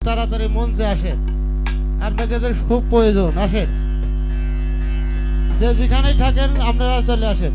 তাড়াতাড়ি মঞ্চে আসেন, আপনাদের খুব প্রয়োজন। আসেন, যে যেখানেই থাকেন আপনারা চলে আসেন।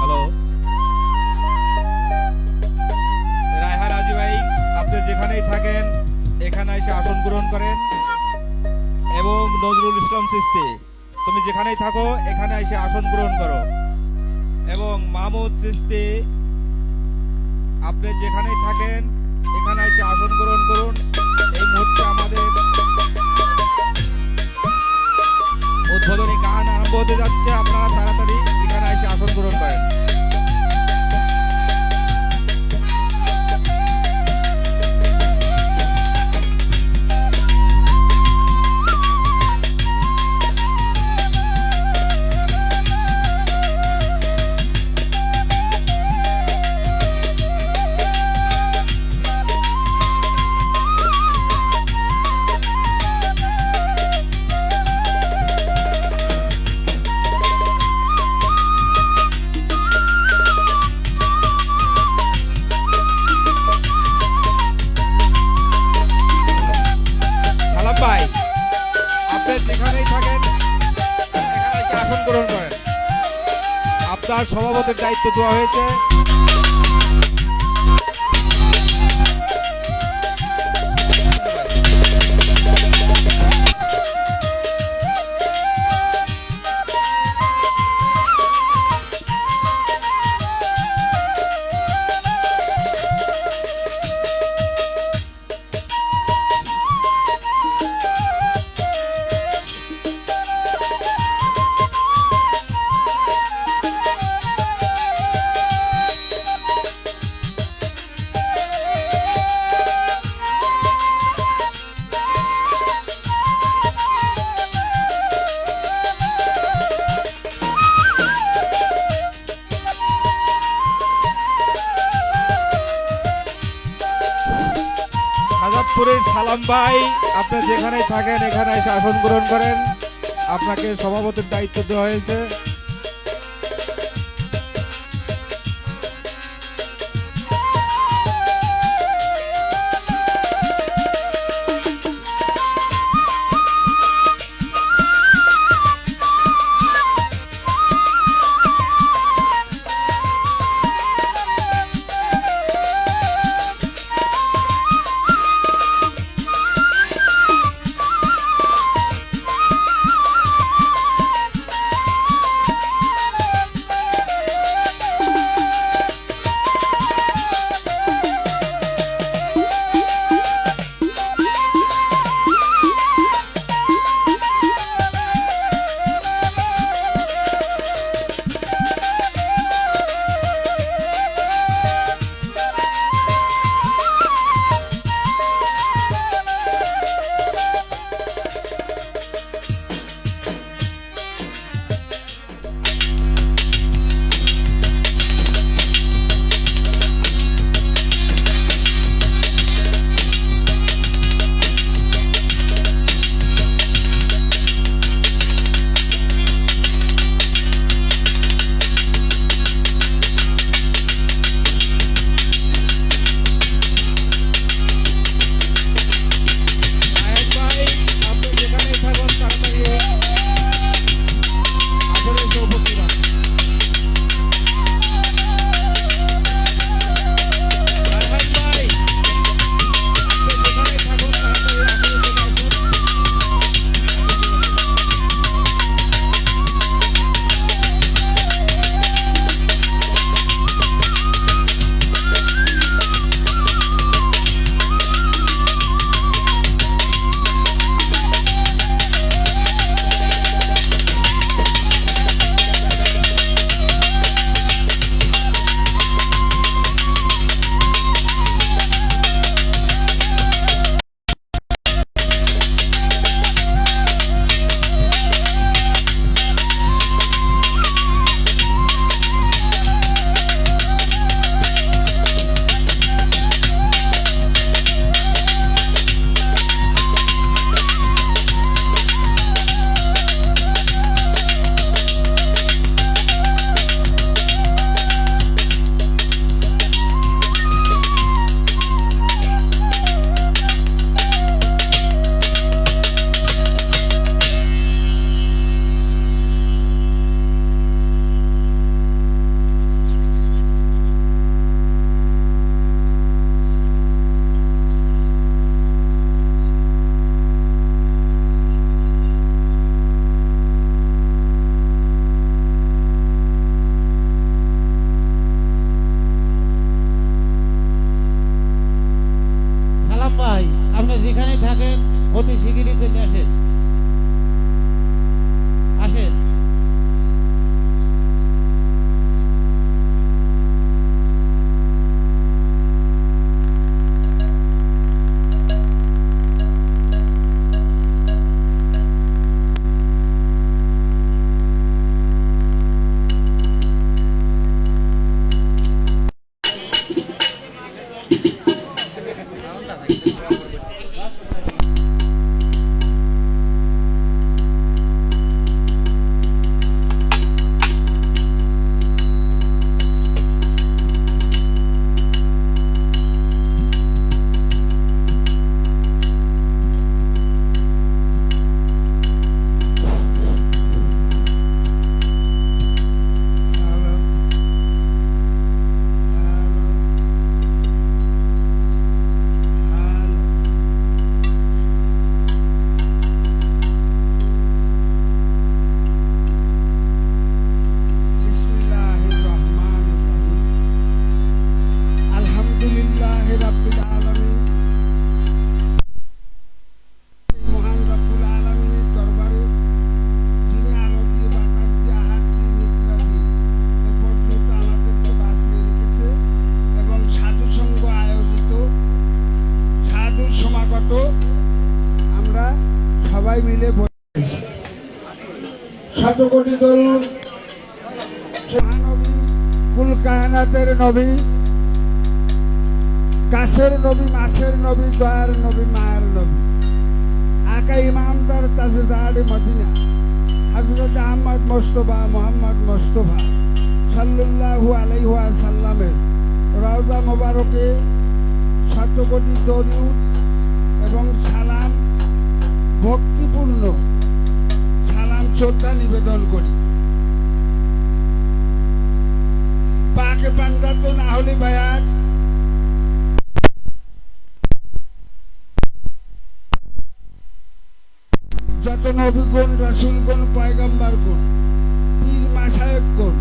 হ্যালো, রায়হান রাজু ভাই, আপনি যেখানেই থাকেন এখানে এসে আসন গ্রহণ করেন। এবং নজরুল ইসলাম সৃষ্টি, তুমি যেখানেই থাকো এখানে এসে আসন গ্রহণ করো। এবং মাহমুদ সৃষ্টি, আপনি যেখানেই থাকেন এখানে এসে আসন গ্রহণ করুন। এই মুহূর্তে আমাদের উদ্বোধনী গান আরম্ভ হতে যাচ্ছে, আপনারা তাড়াতাড়ি এখানে এসে আসন গ্রহণ করেন। সালাম ভাই, আপনি যেখানেই থাকেন এখানে এসে আসন গ্রহণ করেন। আপনার সভাপতির দায়িত্ব দেওয়া হয়েছে। সাজাদপুরের সালাম ভাই, আপনি যেখানেই থাকেন এখানে এসে আসন গ্রহণ করেন। আপনাকে সভাপতির দায়িত্ব দেওয়া হয়েছে। সবাই মিলে শতকোটি তরুণ মহানবী, কুল কায়নাতের নবী, কাছের নবী, মাসের নবী, দয়ার নবী, মায়ের নবী, আকা ইমামদার তাজদার মদিনা হযরত আহমদ মোস্তফা মোহাম্মদ মোস্তফা সাল্লাল্লাহু আলাইহি ওয়াসাল্লামের রওজা মোবারকে শতকোটি দরুদ এবং সালাম, ভক্তিপূর্ণ সালাম শ্রদ্ধা নিবেদন করি। পাকে পাঞ্জাতন আহলি বায়াত যত নবীগণ, রাসূলগণ, পয়গম্বরগণ, পীর মাশায়েখগণ,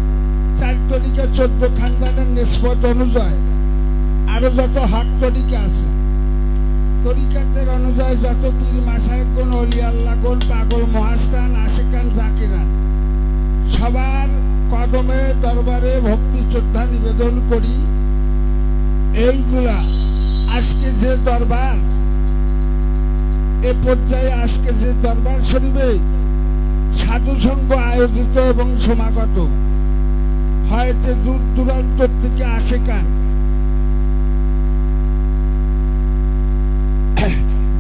4 তরিকা 14 খানদানের নিসবত অনুযায়ী আরো যত হক তরিকা আছে, তরিকাতের অনুযায়ী যত পীর মাশায়েখগণ, ওলি আল্লাহগণ, পাগল মহাস্তান, আশিকান, জাকিরান, সবার কদমে দরবারে ভক্তি শ্রদ্ধা নিবেদন করি। এইগুলা আজকে যে দরবার, এ পর্যায়ে আজকে যে দরবার শরীফে সাধু সংঘ আয়োজিত এবং সমাগত হয়েছে দূর দূরান্ত থেকে আশিকান,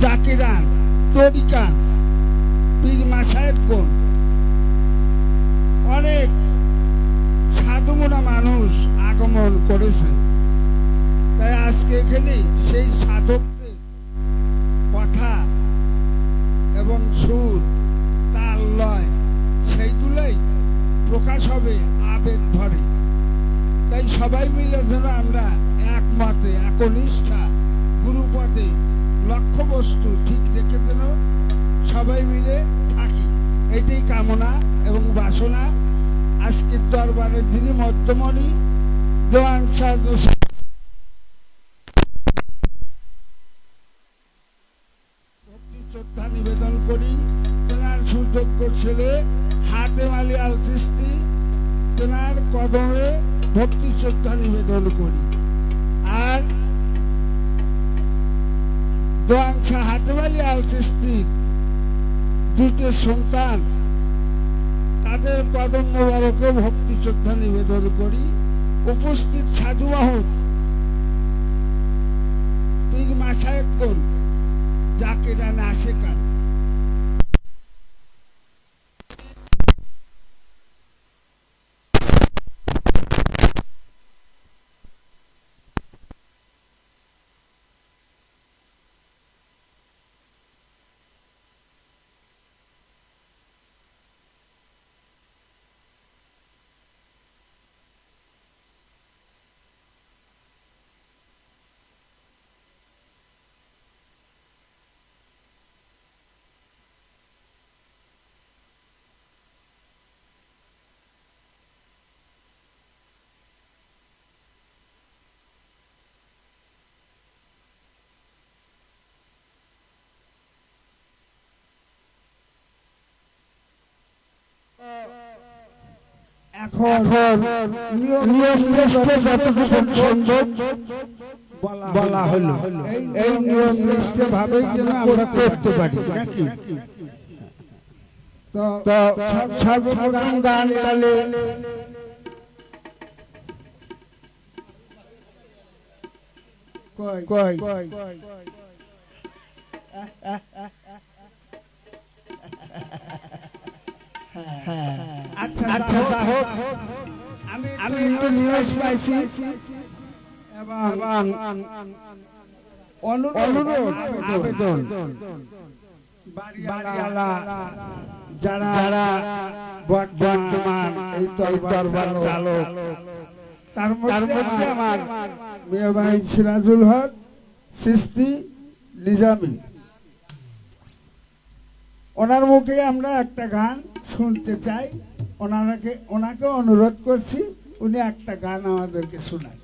জাকিরান, তরিকান, পীর মাশায়েখগণ, অনেক সাধুমনা মানুষ আগমন করেছে। তাই আজকে এখানে সেই সাধকদের কথা এবং সুর, তাল, লয় সেইগুলোই প্রকাশ হবে আবেগ ভরে। তাই সবাই মিলে যেন আমরা একমতে, একনিষ্ঠা, গুরুপদে লক্ষ্যবস্তু ঠিক রেখে যেন সবাই মিলে থাকি, এটাই কামনা এবং বাসনা। আজকের দরবারের যিনি মধ্যমণি দেওয়ান সাহেব শ্রদ্ধা নিবেদন করি। তেনার সুযোগ্য ছেলে হাতেম আলী আল চিশতি, তেনার কদমে ভক্তি শ্রদ্ধা নিবেদন করি। আর দেওয়ান শাহ হাতেম আলী আল চিশতির 2টি সন্তান, তাদের কদম মোবারকে ভক্তি শ্রদ্ধা নিবেদন করি। উপস্থিত সাধু বাহক, পীর মাশায়েখগণ, জাকিরান, আশিকান, এখন বলা হলো এই নিয়ম নিষ্ঠ ভাবেই যেন আমরা করতে পারি নাকি। তো সর্বপ্রধান গান গালে কই আচ্ছা আমি একটু নিউজ পাইছি এবং অনুরোধ আবেদন বাড়িওয়ালা যারা বর্তমান এই দরবার চালক, তার মধ্যে আমার মেয়ে ভাই সিরাজুল হক চিশতি নিজামী, ওনার মুখে আমরা একটা গান শুনতে চাই। ওনাকে অনুরোধ করছি উনি একটা গান আমাদেরকে শোনান।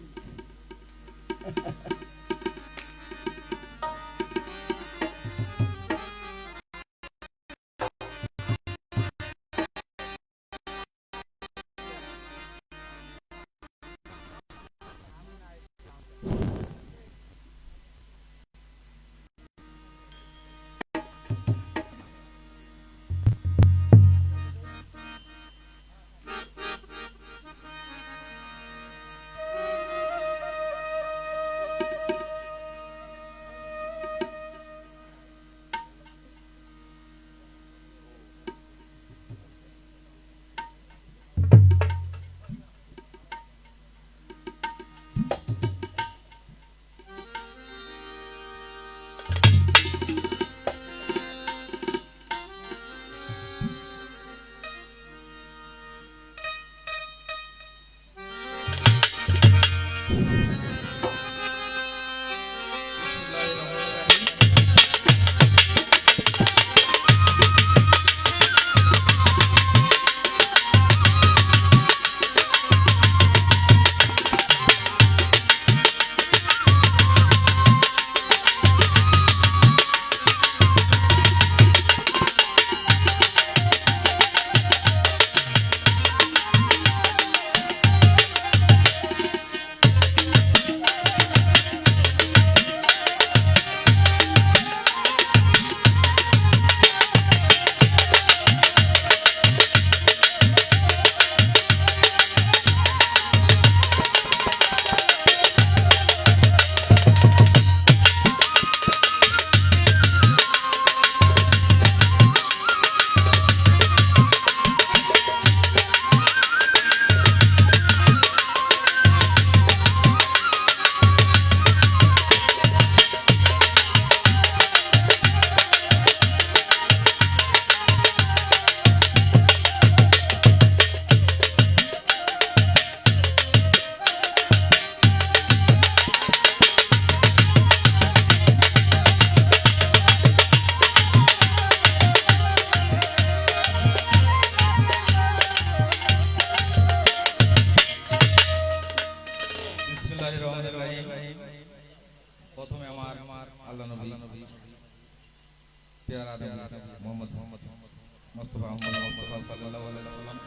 সাল্লাল্লাহু আলাইহি ওয়াসাল্লাম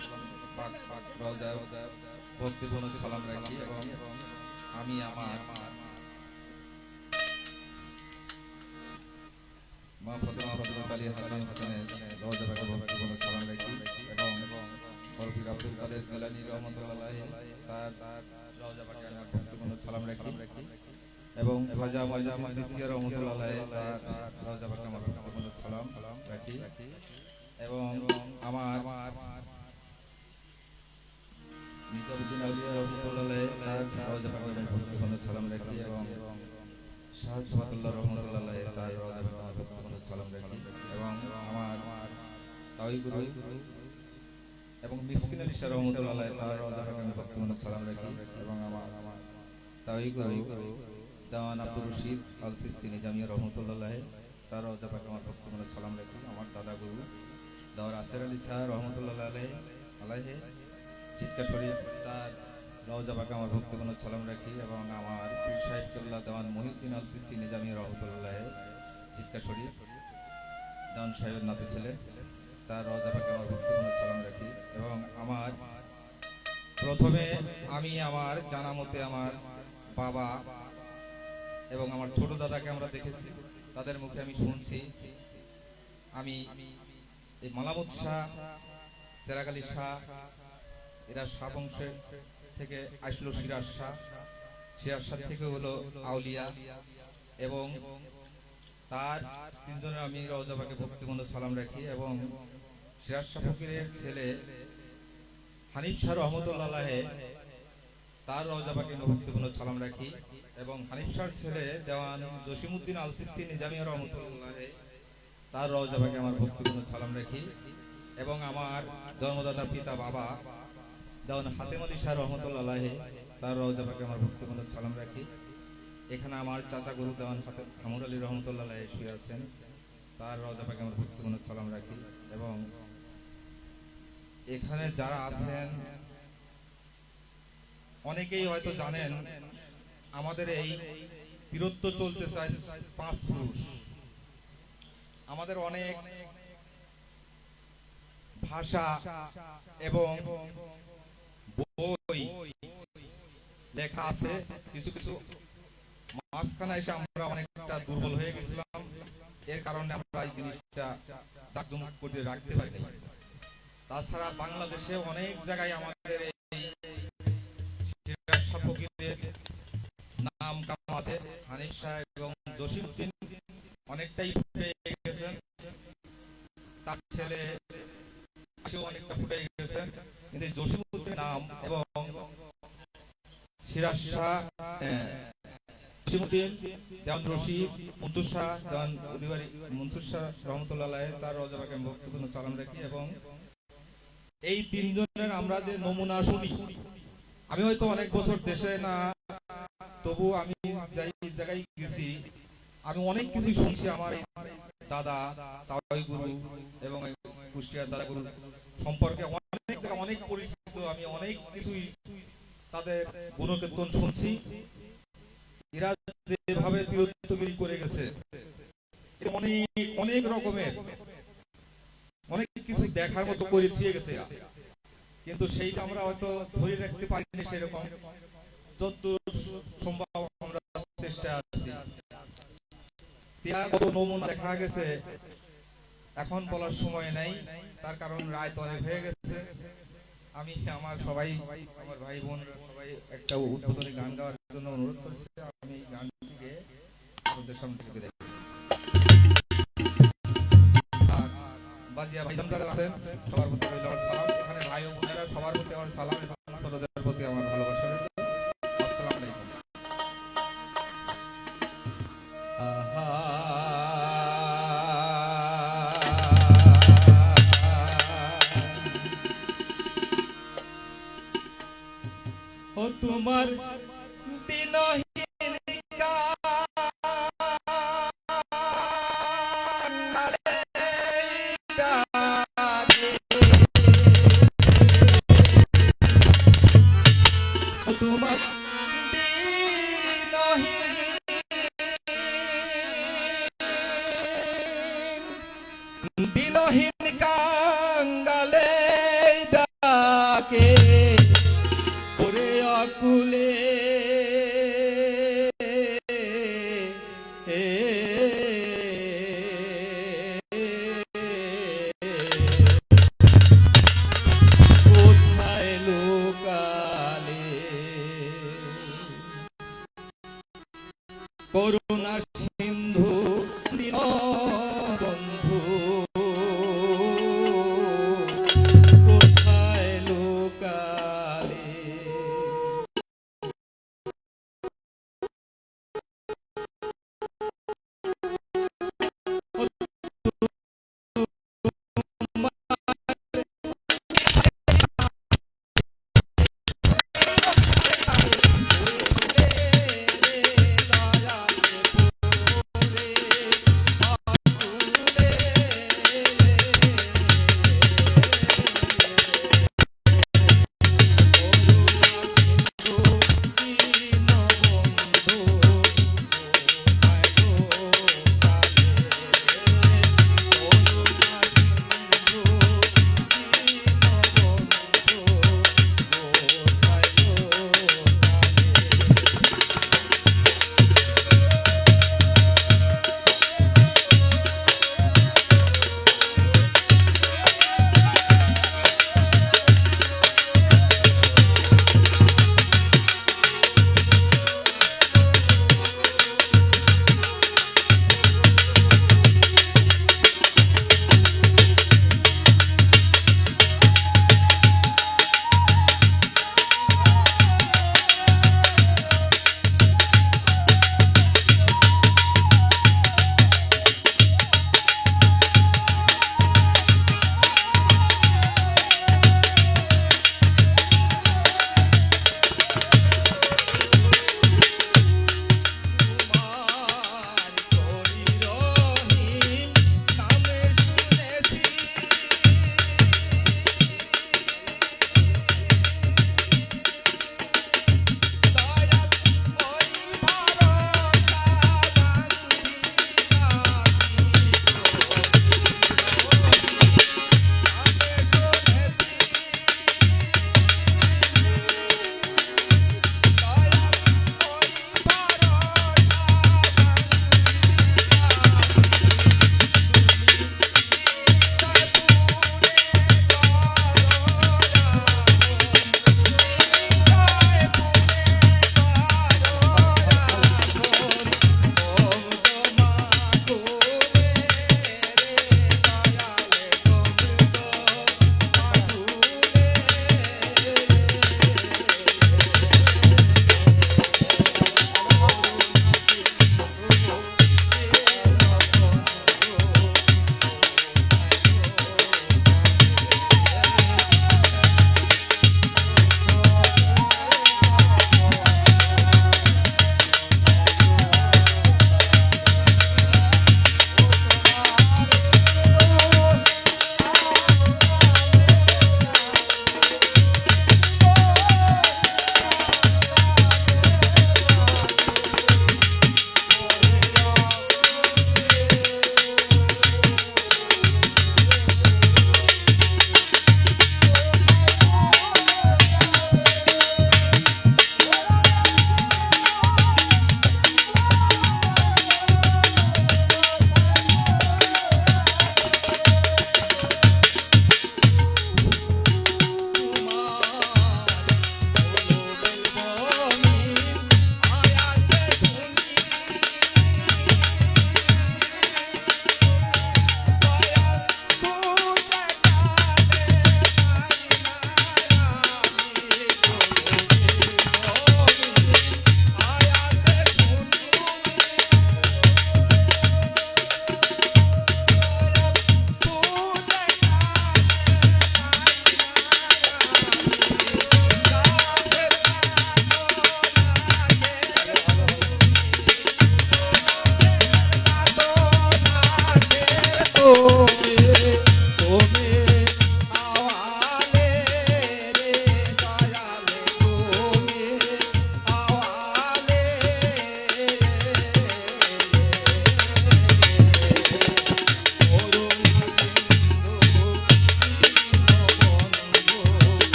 পাক পাক রওজায় ভক্তিপূর্ণ সালাম রাখি এবং আমি আমার মা ফাতেমা আলী হাসান হাসানের রওজা পাকে ভক্তিপূর্ণ সালাম রাখি এবং বরফির আব্দুল কাদের জিলানী রহমাতুল্লাহ আলাইহি তার রওজা পাকে আমি ভক্তিপূর্ণ সালাম রাখি এবং খাজা মঈনুদ্দিন চিশতি রহমাতুল্লাহ আলাইহি তার রওজা পাকে আমার ভক্তিপূর্ণ সালাম রাখি এবং আমার নিজামুদ্দিন আউলিয়া রহমাতুল্লাহ আলাইহি তার রওজা পাকে আমি ভক্তিপূর্ণ সালাম রাখি এবং শাহ সুবহানাল্লাহ রহমাতুল্লাহ আলাইহি তার রওজা পাকে আমি ভক্তিপূর্ণ সালাম রাখি এবং আমার তাওই গুরু এবং মিসকিন আলী শাহ রহমাতুল্লাহ আলাইহি তার রওজা পাকে আমি ভক্তিপূর্ণ সালাম রাখি এবং আমার তাওই গুরু দেওয়ান আব্দুর রশিদ আল সিস্তি নিজামিয়া রহমাতুল্লাহ আলাইহি তার রওজা পাকে আমার ভক্তিপূর্ণ সালাম রাখি আমার দাদা গুরু দেওয়ার আসির আলী শাহ রহমাতুল্লাহ আলাইহি চিৎকার শরীফ তার রওজা পাকে আমার ভক্তিপূর্ণ সালাম রাখি এবং আমার পীর সাহেব কেবলা দেওয়ান মহিউদ্দিন আল সিস্তি নিজামিয়া রহমাতুল্লাহ আলাইহি চিৎকার শরীফ দেওয়ান সাহেবের নাতি ছিলেন তার রওজা পাকে আমার ভক্তিপূর্ণ সালাম রাখি এবং আমার প্রথমে আমি আমার জানা মতে আমার বাবা এবং আমার ছোট দাদাকে আমরা দেখেছি, তাদের মুখে আমি শুনছি। আমি এই মালামুদ শাহ, চেরাগ আলী শাহ, এরা শাহ বংশের থেকে আসলো সিরাজ শাহ, সিরাজ শাহ থেকে হলো আউলিয়া এবং তার তিনজনের আমি রওজা পাকে ভক্তিপূর্ণ সালাম রাখি এবং সিরাজ শাহ ফকিরের ছেলে হানিফ শাহ রহমতুল্লাহ আলাইহি তার রওজা পাকে ভক্তিপূর্ণ সালাম রাখি এবং হানিফ শাহর ছেলে দেওয়ান জসিমউদ্দিন আল সিস্তি নিজামিয়া রহমতুল্লাহ আলাইহি তার রওজা পাকে আমার ভক্তিপূর্ণ সালাম রাখি এবং আমার জন্মদাতা পিতা বাবা দেওয়ান হাতেম আলী শাহ রহমতুল্লাহ আলাইহি তার রওজা পাকে আমার ভক্তিপূর্ণ সালাম রাখি। এখানে আমার চাচা গুরু দেওয়ান আমর আলী রহমতুল্লাহ আলাইহি শুয়ে আছেন, তার রওজা পাকে আমার ভক্তিপূর্ণ সালাম রাখি এবং এখানে যারা আছেন অনেকেই হয়তো জানেন আমাদের এই বীরত্ব চলতে চায় 5 পুরুষ। আমাদের অনেক ভাষা এবং বই লেখা আছে, কিছু কিছু মাঝখানে এসে আমরা অনেকটা দুর্বল হয়ে গেছিলাম, এর কারণে আমরা এই জিনিসটা জাকজমক করে রাখতে পারি। তাছাড়া বাংলাদেশে অনেক জায়গায় আমাদের এই সিরাজ শাহ ফকিরের নাম কাম আছে, হানিফ শাহ এবং জসিমউদ্দিন অনেকটাই ফুটে গেছেন, তার ছেলে অনেকটা ফুটে গেছেন, কিন্তু জসিমউদ্দিন নাম এবং সিরাজ শাহ, জসিমউদ্দিন, দেওয়ান রশিদ, মনসুর শাহ, দেওয়ান অধিবারী মনসুর শাহ রহমতুল্লাহ আলাইহি তার রওজা পাকে আমি ভক্তিপূর্ণ সালাম রাখি এবং এই তিনজনের আমরা যে নমুনা শুনি, আমি হয়তো অনেক বছর দেশে না, তবু আমি যাই জায়গায় গেছি আমি অনেক কিছু শুনছি। আমার দাদা তাওই গুরু এবং কুষ্টিয়ার দাদা গুরু সম্পর্কে অনেক জায়গা অনেক পরিচিত, আমি অনেক কিছুই তাদের গুণকীর্তন শুনছি। এরা যেভাবে বীরত্বগিরি করে গেছে অনেক অনেক রকমের অনেক কিছু দেখার মতো করে দিয়ে গেছে, কিন্তু সেইটা আমরা হয়তো ধরে রাখতে পারিনি সেরকম, যত সম্ভব আমরা চেষ্টা আছি। কত নমুনা দেখা গেছে, এখন বলার সময় নাই, তার কারণ রায় তো অনেক হয়ে গেছে। আমি আমার সবাই আমার ভাই বোন সবাই একটা উদ্বোধনী গান গাওয়ার জন্য অনুরোধ করছি, আমি গানটিকে আপনাদের সামনে থেকে দেখি। বাজিয়া ভাই যারা আছেন সবার প্রতি রইল আমার সালাম, এখানে ভাই ও বোনেরা সবার প্রতি আমার সালাম এবং ছোটদের প্রতি আমার ভালোবাসা রইল। আসসালামু আলাইকুম। ও তোমার দিনহীন দিনহীন কাঙ্গালে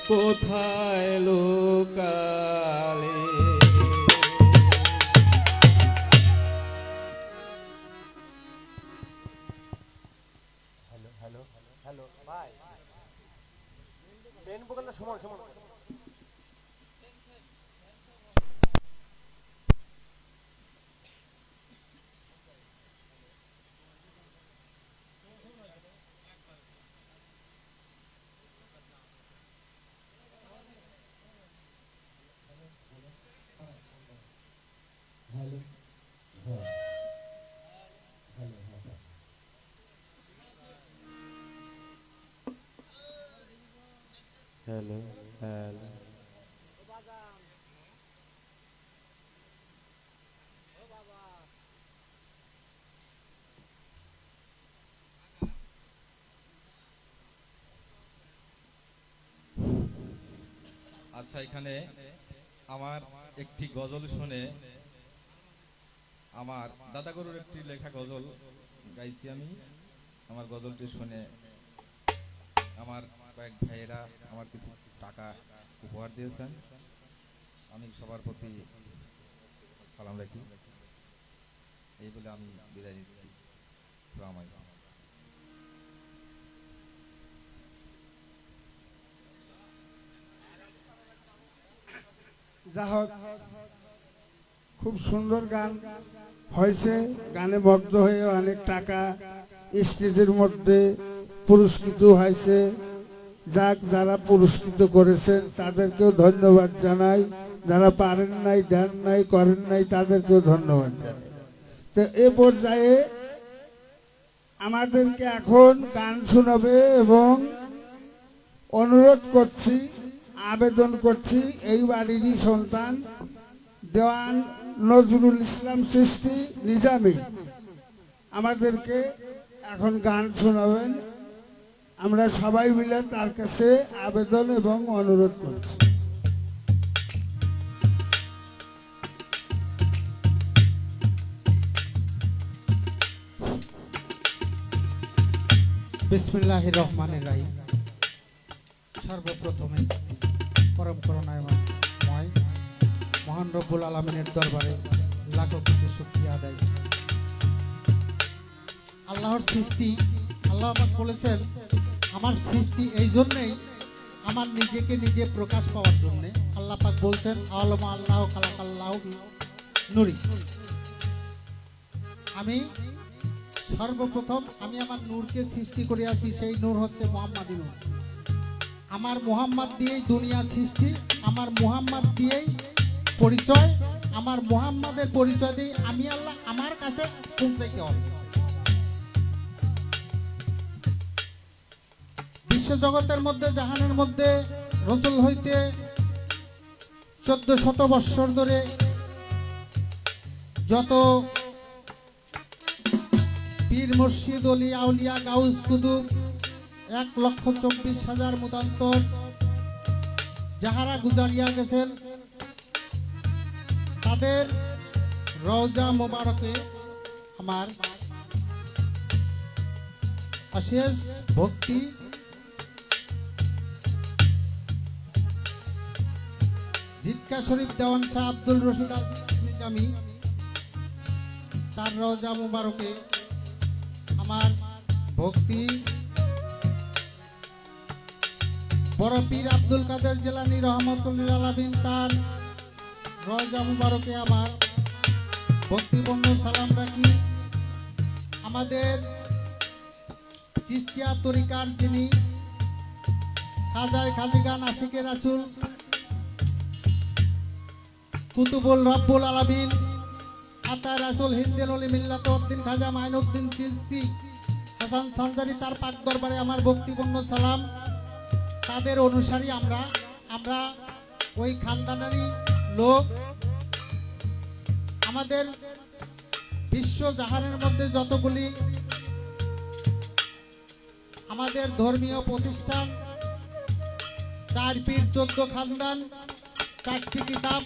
কোথায় লোকালে। Hello hello. আচ্ছা, এখানে আমার একটি গজল শুনে, আমার দাদা গরুর একটি লেখা গজল গাইছি আমি। আমার গজলটি শুনে আমার কয়েক ভাইয়েরা আমার কিছু টাকা উপহার দিয়েছেন। আমি সবার প্রতি সালাম রাখি। এই বলে আমি বিদায় নিচ্ছি। আসসালামু আলাইকুম। যা হোক, খুব সুন্দর গান হয়েছে। গানে বদ্ধ হয়ে অনেক টাকা স্টেজের মধ্যে পুরস্কৃত হয়েছে। যাক, যারা পুরস্কৃত করেছেন তাদেরকেও ধন্যবাদ জানাই। যারা পারেন নাই, দেন নাই, করেন নাই, তাদেরকেও ধন্যবাদ জানাই। তো এ পর্যায়ে আমাদেরকে এখন গান শোনাবে এবং অনুরোধ করছি, আবেদন করছি, এই বাড়িরই সন্তান দেওয়ান নজরুল ইসলাম চিশতি নিজামী আমাদেরকে এখন গান শোনাবেন। আমরা সবাই মিলে তার কাছে আবেদন এবং অনুরোধ করছি। বিসমিল্লাহির রহমানির রহিম। সর্বপ্রথমে পরম করুণাময় মহান রব্বুল আলামিনের দরবারে লাখো কোটি শুকরিয়া আদায়। আল্লাহর সৃষ্টি, আল্লাহ পাক বলেছেন আমার সৃষ্টি এই জন্যেই, আমার নিজেকে নিজে প্রকাশ পাওয়ার জন্যে। আল্লাহ পাক বলছেন আলমা আল্লাহ খালাকাল্লাহু নূরি। আমি সর্বপ্রথম আমি আমার নূরকে সৃষ্টি করে আছি, সেই নূর হচ্ছে মুহাম্মাদি নূর। আমার মুহাম্মদ দিয়েই দুনিয়া সৃষ্টি, আমার মুহাম্মদ দিয়েই পরিচয়, আমার মুহাম্মাদের পরিচয় দিয়ে আমি আল্লাহ আমার কাছে পৌঁছাইতে হবে। বিশ্ব জগতের মধ্যে, জাহানের মধ্যে রসুল হইতে 1400 বৎসর ধরে যত পীর মুর্শিদ ওলি আউলিয়া গাউস কুতুব 1,24,000 মতান্তর যাহারা গুজারিয়া গেছেন, তাদের রওজা মোবারকে আমার অশেষ ভক্তি। জিটকা শরীফ দেওয়ান শাহ আব্দুল রশিদ নিজামী, তার রওজা মোবারকে আমার ভক্তি। বড় পীর আব্দুল কাদের জিলানী রহমতুল্লাহ আলামিন, তার রওজা মুবারকে আমার ভক্তিপূর্ণ সালাম রাখি। আমাদের চিশতিয়া তরিকার যিনি খাজায় খাজিগান আশিকে রাসূল কুতুবুল রব্বুল আলামিন আতা রাসূল হিন্দেল ওলি মিল্লাত উদ্দিন খাজা মাইনুদ্দিন চিশতি হাসান সানজারি, তার পাক দরবারে আমার ভক্তিপূর্ণ সালাম। তাদের অনুসারী আমরা ওই খানদানেরই লোক। আমাদের বিশ্ব জাহানের মধ্যে যতগুলি আমাদের ধর্মীয় প্রতিষ্ঠান, 4 পীর 14 খানদান, 4টি কিতাব,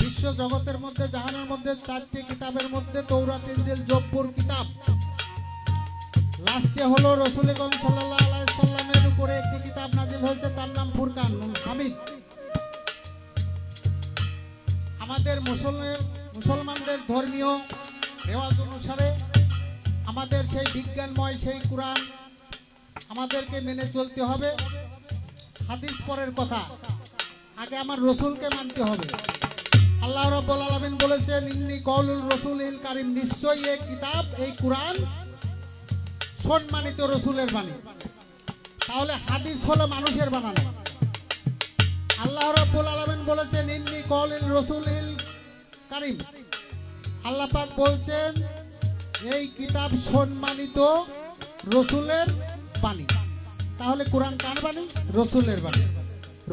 বিশ্ব জগতের মধ্যে জাহানের মধ্যে 4টি কিতাবের মধ্যে তৌরাত, ইনজিল, জব্বুর কিতাব, লাস্টে হলো রাসূলগণ সাল্লাল্লাহু আলাইহি সাল্লামের উপরে একটি কিতাব নাযিল নাজিল হয়েছে তার নাম ফুরকান হামিদ। আমাদের মুসলমানদের ধর্মীয় রেওয়াজ অনুসারে আমাদের সেই বিজ্ঞানময় সেই কোরআন আমাদেরকে মেনে চলতে হবে। হাদিস পরের কথা, আগে আমার রসুলকে মানতে হবে। আল্লাহ রাব্বুল আলামিন বলেছেন ইন্নী কওলুর রাসূলিল কারীম, নিশ্চয়ই এই কিতাব এই কোরআন সম্মানিত রসুলের বাণী। তাহলে হাদিস হলো মানুষের বানানো। আল্লাহ রাব্বুল আলামিন বলেছেন ইন্নী কওলুর রাসূলিল কারীম, আল্লাহ পাক বলছেন এই কিতাব সম্মানিত রসুলের বাণী। তাহলে কোরআন কার বাণী? রসুলের বাণী।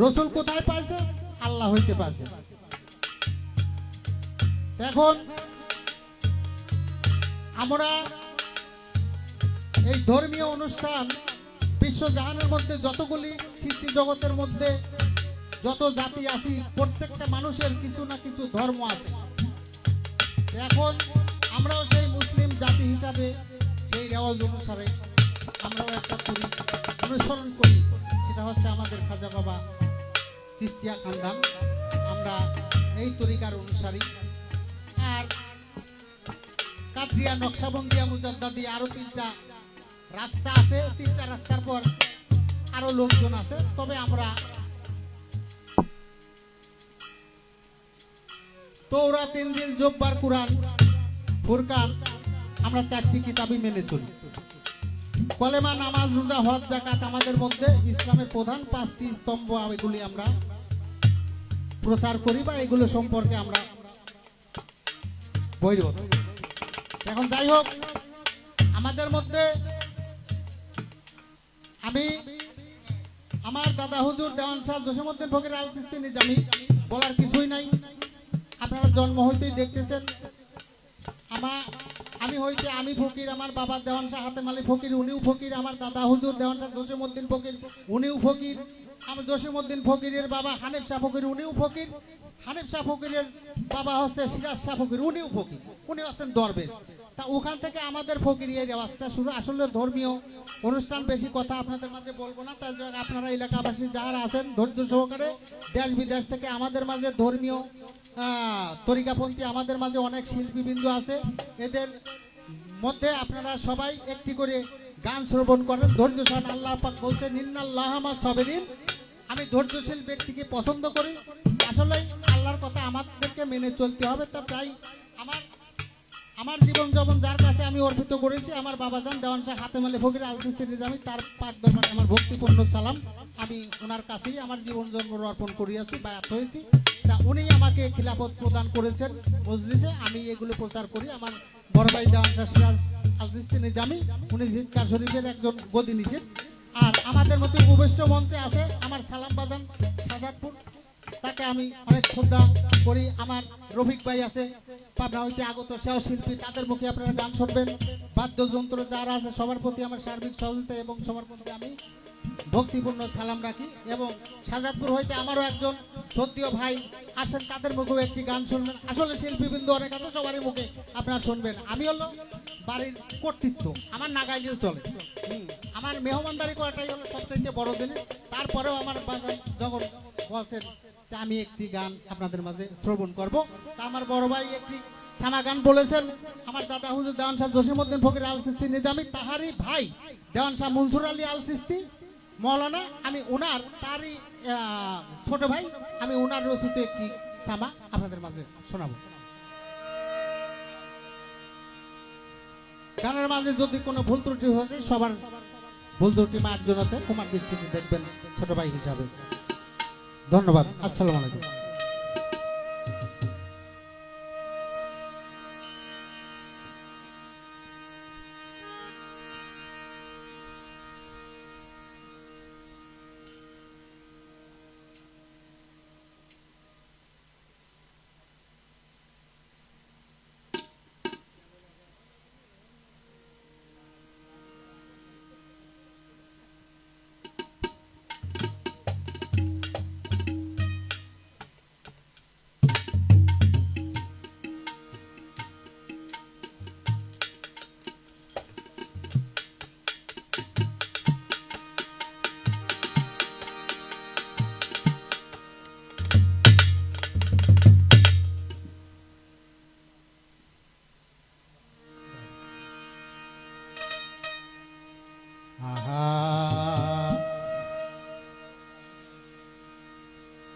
রসুল কোথায় পাইছে? আল্লাহ হইতে পাইছে। এখন আমরা এই ধর্মীয় অনুষ্ঠান বিশ্বজাহানের মধ্যে যতগুলি সৃষ্টি জগতের মধ্যে যত জাতি আছে প্রত্যেকটা মানুষের কিছু না কিছু ধর্ম আছে। এখন আমরাও সেই মুসলিম জাতি হিসাবে সেই রেওয়াজ অনুসারে আমরাও একটা করি, অনুসরণ করি। সেটা হচ্ছে আমাদের খাজা বাবা চিস্তিয়া খানদান। আমরা এই তরিকার অনুসারী। আর কাদরিয়া, নকশাবন্দিয়া, মুজাদ্দাদি আরো 3টা রাস্তা আছে। 3টা রাস্তার পর আরো লোকজন আছে। তবে আমরা তৌরাত, ইনজিল, জব্বার, কুরআন, ফুরকান আমরা 4টি কিতাবই মেনে চলি। কলেমা, নামাজ, রোজা, হজ, যাকাত আমাদের মধ্যে ইসলামের প্রধান 5টি স্তম্ভ। এগুলি আমরা প্রচার করি বা এগুলো সম্পর্কে আমরা বৈরব। এখন যাই হোক, আমাদের মধ্যে আমি আমার দাদা হুজুর দেওয়ান শাহ জসীমউদ্দিন ফকির আল চিশতি নিজামী বলার কিছুই নাই। আপনারা জন্ম হইতেই দেখতেছেন। আমি ফকির, আমার বাবা দেওয়ান শাহ হাতেম আলী ফকির উনিও ফকির, আমার দাদা হুজুর দেওয়ান শাহ জসীমউদ্দিন ফকির উনিও ফকির, আমার জসীমউদ্দিন ফকিরের বাবা হানিফ শাহ ফকির উনিও ফকির, হানিফ শাহ ফকিরের বাবা হচ্ছে সিরাজ শাহ ফকির উনিও ফকির, উনি হচ্ছেন দরবেশ। তা ওখান থেকে আমাদের ফকির এই রেওয়াজটা শুরু। আসলে ধর্মীয় অনুষ্ঠান, বেশি কথা আপনাদের মাঝে বলবো না। তার জন্য আপনারা এলাকাবাসী যারা আছেন ধৈর্য সহকারে, দেশ বিদেশ থেকে আমাদের মাঝে ধর্মীয় তরিকাপন্থী আমাদের মাঝে অনেক শিল্পীবৃন্দ আছে। এদের মধ্যে আপনারা সবাই একটি করে গান শ্রবণ করেন। ধৈর্য সহ আল্লাহ পাক বলছেন ইন্নাল্লাহা মা'আস সাবিরিন, আমি ধৈর্যশীল ব্যক্তিকে পছন্দ করি। আসলে আল্লাহর কথা আমাদেরকে মেনে চলতে হবে। তা চাই আমার জীবন যেমন যার কাছে আমি অর্পিত করেছি, আমার বাবাজান দেওয়ান শাহ হাতেম আলী ফকির আল চিশতি নিজামী, তার পাক দরবারে আমার ভক্তিপূর্ণ সালাম। আমি ওনার কাছেই আমার জীবন জন্ম অর্পণ করিয়াছি, বায়াত হয়েছি। তা উনি আমাকে খিলাফত প্রদান করেছেন মজলিসে, আমি এগুলো প্রচার করি। আমার বড় ভাই দেওয়ান শাহ সিরাজ আল চিশতি নিজামী, উনি জিৎকার শরীফের একজন গদি নিষেধ। আর আমাদের মধ্যে উপবিষ্ট মঞ্চে আছে আমার সালাম বাজান সাজাদপুর, তাকে আমি অনেক শ্রদ্ধা করি। আমার রফিক ভাই আছে পাবনা হইতে আগত, সেও শিল্পী, তাদের মুখে আপনারা গান শুনবেন। বাদ্যযন্ত্র যারা আছে সবার প্রতি আমার সার্বিক সহযোগিতা এবং সবার প্রতি আমি ভক্তিপূর্ণ সালাম রাখি। এবং সাজাদপুর হইতে আমারও একজন সত্যিও ভাই আছেন, তাদের মুখেও একটি গান শুনবেন। আসলে শিল্পীবৃন্দ অনেক আছে, সবারই মুখে আপনারা শুনবেন। আমি হলো বাড়ির কর্তৃত্ব, আমার না গাইলেও চলে। আমার মেহমানদারি করাটাই হলো সবচেয়ে বড় জিনিস। তারপরেও আমার বাজার যখন বলছেন আমি একটি গান আপনাদের মাঝে শ্রবণ করব, তা আমার বড় ভাই একটি সামা গান বলেছেন। আমার দাদা হুজুর দেওয়ান শাহ জসীমউদ্দিন ফকির আল চিশতি নিজামী, তাহারই ভাই দেওয়ান শাহ মনসুর আলী আল চিশতি মৌলানা, আমি ওনার তারই ছোট ভাই, আমি ওনার রচিত একটি সামা আপনাদের মাঝে শোনাবো। গানের মাঝে যদি কোনো ভুল ত্রুটি হয়ে সবার ভুল ত্রুটি মার্জনাতে কুমার দৃষ্টিতে দেখবেন ছোট ভাই হিসাবে। ধন্যবাদ। আসসালামু আলাইকুম।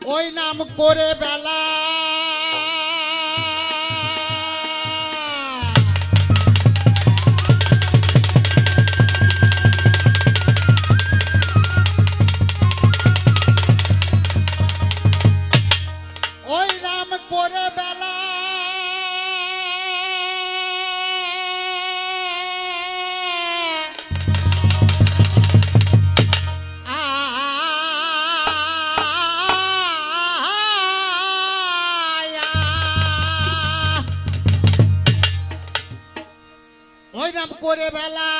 ওই নাম করে বেলা ওই নাম করে বেলা ওই নাম করে বেলা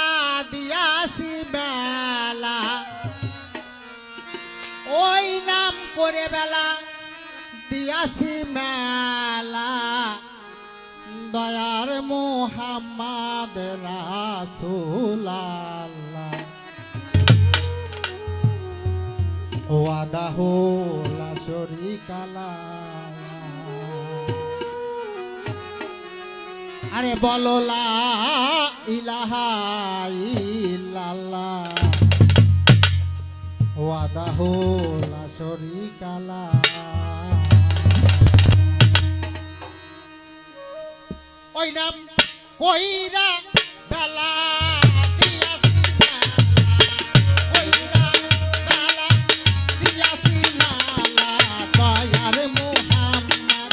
দিয়াছি বেলা ওই নাম করে বেলা দিয়াছি মেলা দয়ার মোহাম্মদ রাসূল আল্লাহ ওয়াদাহু লা শরীকা লাহ আরে বলো লা ইলাহা ইল্লাল্লাহ ওয়াদাহু লা শরীকা লাহ ওই নাম কইরা বেলা দিয়াছি মেলা কইরা বেলা দিয়াছি মেলা দয়ার মোহাম্মদ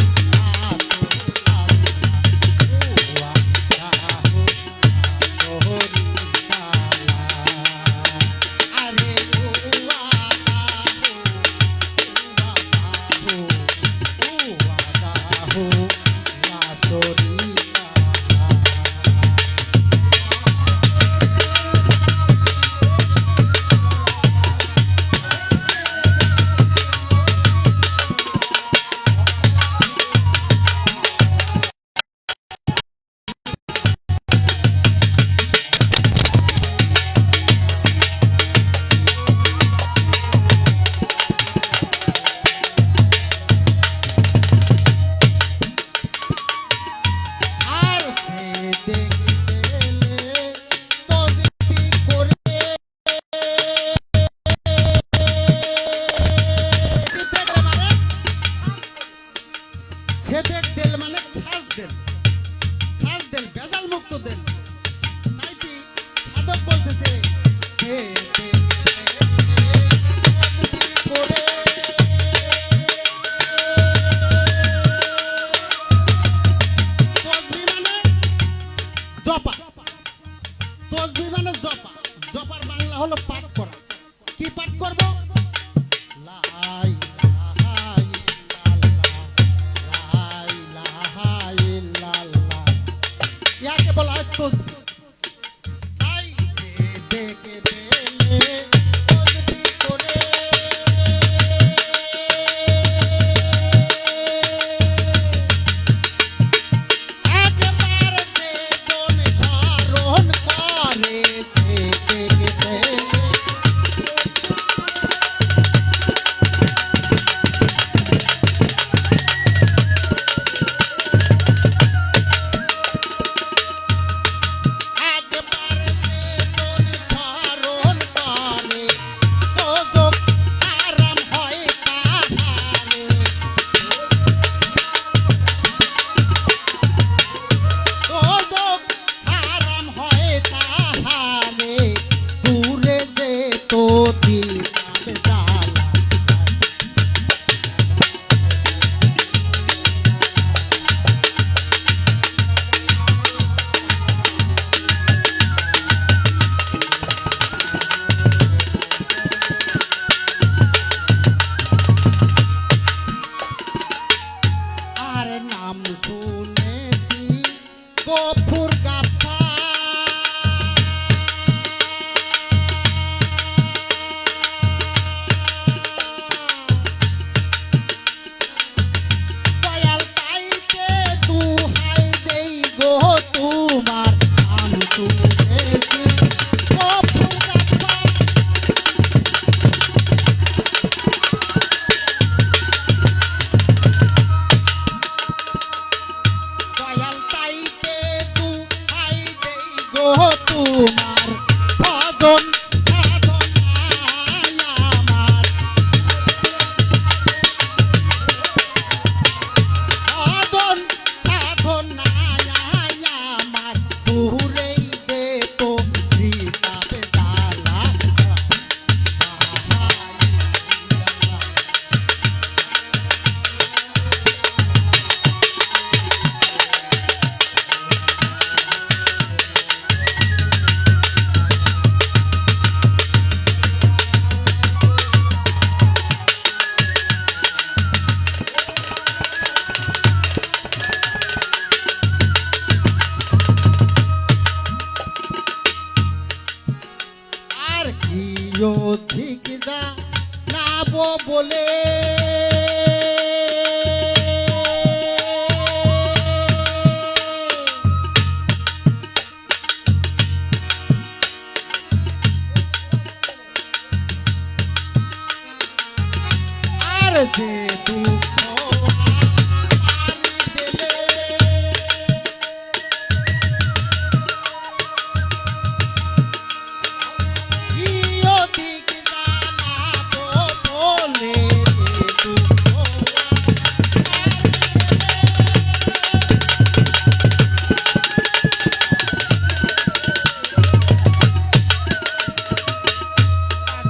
সেদেক দেল মানে খাস দেল ভেজাল মুক্ত দেল নাইটি সাধক বলতেছে জপা তসবি মানে জপা জপার বাংলা হলো পাঠ করা কি পাঠ করব লাই ইয়াকে বলা হয় তসবি তাই দেখে পেলে তসবি করে একবার যে কোন স্মরণ করে দেখে পেলে বলে আর যে দুঃখ পানি দেলে ইয়ো দিক জানাবো বলে দুঃখ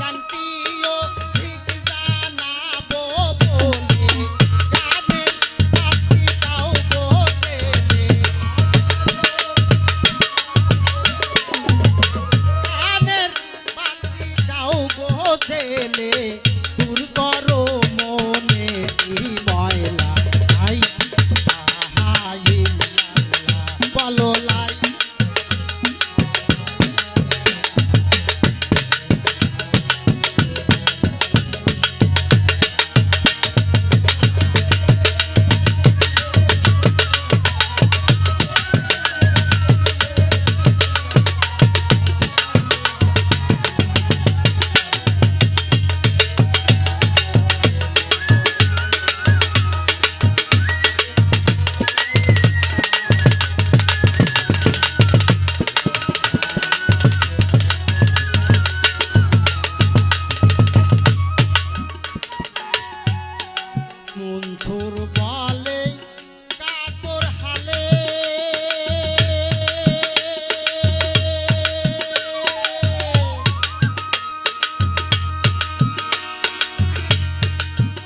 জানতিও ঠিক জানাবো বলে গানে পাখি দাও বলে গানের পাখি দাও বলে দূর করো মনে ময়লা আই আহাই বলো লাই মনসুর বলে কাতর হালে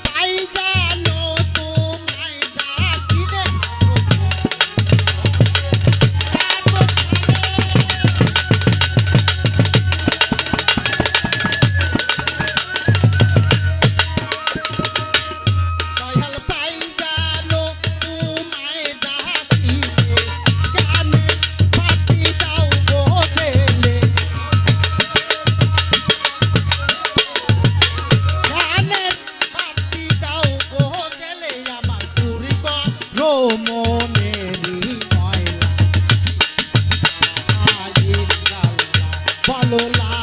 তাই জানো তোমায় ডাকিলে কাতর দয়াল পাই জানো তোমায় ডাকিলে গানে পাখি দাও বলে গানের পাখি দাও বলে আমার চুরি করো মনেরই ময়লা আইল্লাল্লাহ বলো লা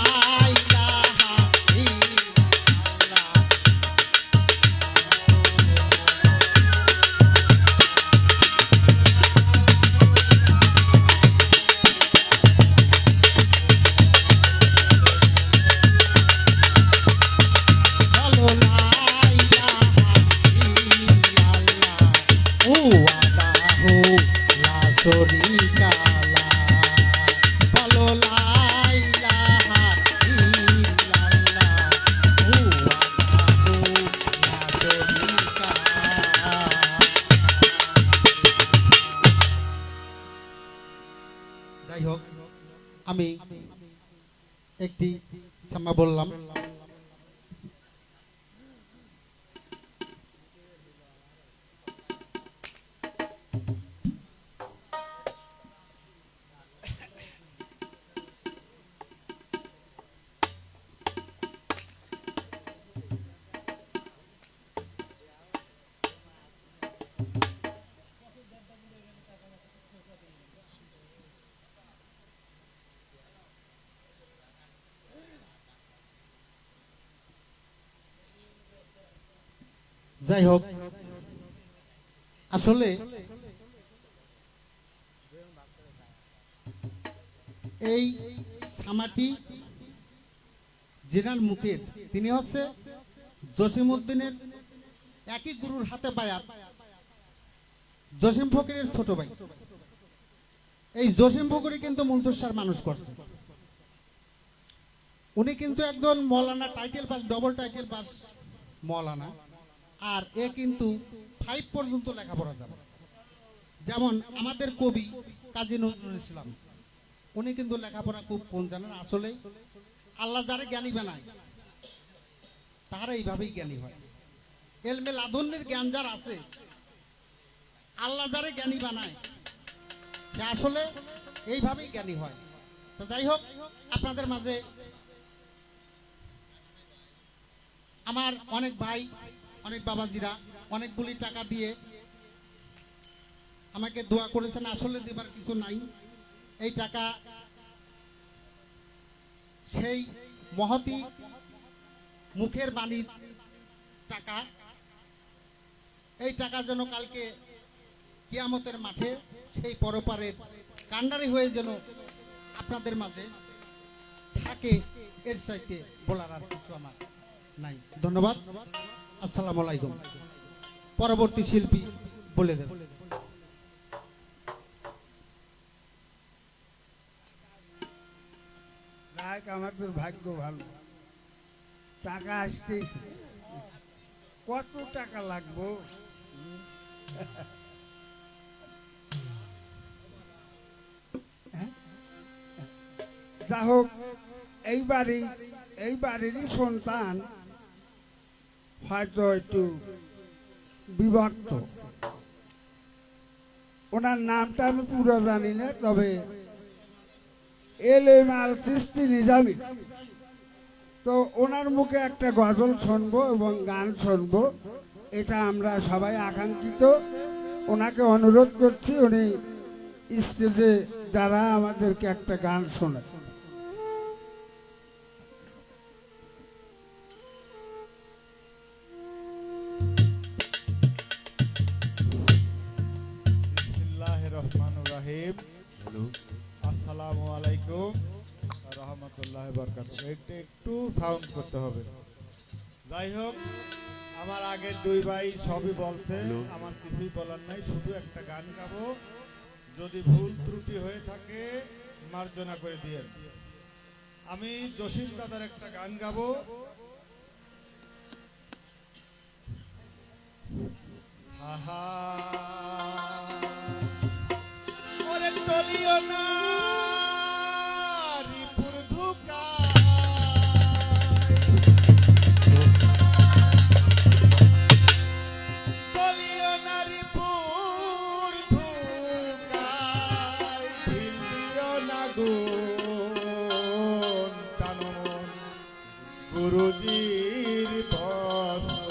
ইলাহা ইল্লাল্লাহ বলো লা ইলাহা ইল্লাল্লাহ ওয়াহদাহু লা শারীকা লাহ বলো লা ইলাহা ইল্লাল্লাহ ওয়াহদাহু লা শারীকা লাহ। যাই হোক আমি একটি সাম্মা বললাম। যাই হোক আসলে এই সামাটি জেনার মুখের তিনি হচ্ছে জসিমউদ্দিনের একই গুরুর হাতে বায়াত জসিম ফকিরের ছোট ভাই। এই জসিম ফকির কিন্তু মঞ্চস্যার মানুষ করছে। উনি কিন্তু একজন মৌলানা title pass double title pass মৌলানা আর এ কিন্তু 5 পর্যন্ত লেখাপড়া জানে। যেমন আমাদের কবি কাজী নজরুল ইসলাম উনি কিন্তু লেখাপড়া খুব কম জানেন। আসলে আল্লাহ যারে জ্ঞানী বানায় তারা এইভাবেই জ্ঞানী হয়। এলমে লাদুন্নের জ্ঞান যার আছে আল্লাহ যারে জ্ঞানী বানায় সে আসলে এইভাবেই জ্ঞানী হয়। তো যাই হোক আপনাদের মাঝে আমার অনেক ভাই, অনেক বাবাজিরা অনেকগুলি টাকা দিয়ে আমাকে দোয়া করেছেন। আসলে দেবার কিছু নাই। এই টাকা সেই মহতি মুখের বাণীর টাকা। এই টাকা যেন কালকে কিয়ামতের মাঠে সেই পরপারের কান্ডারি হয়ে যেন আপনাদের মাঝে থাকে, এর চাইতে বলার আর কিছু আমার নাই। ধন্যবাদ। আসসালামু আলাইকুম। পরবর্তী শিল্পী বলে দেব। যাক, আমাদের ভাগ্য ভালো, টাকা আসতেছে। কত টাকা লাগবো? যা হোক, এই বাড়িরই সন্তান, হয়তো একটু বিভক্ত। ওনার নামটা আমি পুরো জানি না, তবে এলএম আল চিশতি নিজামী। তো ওনার মুখে একটা গজল শুনবো এবং গান শুনবো, এটা আমরা সবাই আকাঙ্ক্ষিত। ওনাকে অনুরোধ করছি উনি স্টেজে যারা আমাদেরকে একটা গান শোনায়। বিসমিল্লাহির রহমানির রহিম। আসসালামু আলাইকুম রহমতুল্লাহি বারাকাতুহু। একটু সাউন্ড করতে হবে। যাই হোক, আমার আগের দুই ভাই সবই বলছে, আমার কিছুই বলার নাই, শুধু একটা গান গাবো। যদি ভুল ত্রুটি হয়ে থাকে মার্জনা করে দিয়েন। আমি জসিম দাদার একটা গান গাবো। হাহা ওরে তলিও না রিপুর ধুকায়, তলিও না রিপুর ধুকায়, ঢিলিও না গুণ টানন গুরুজির বস্ত্র।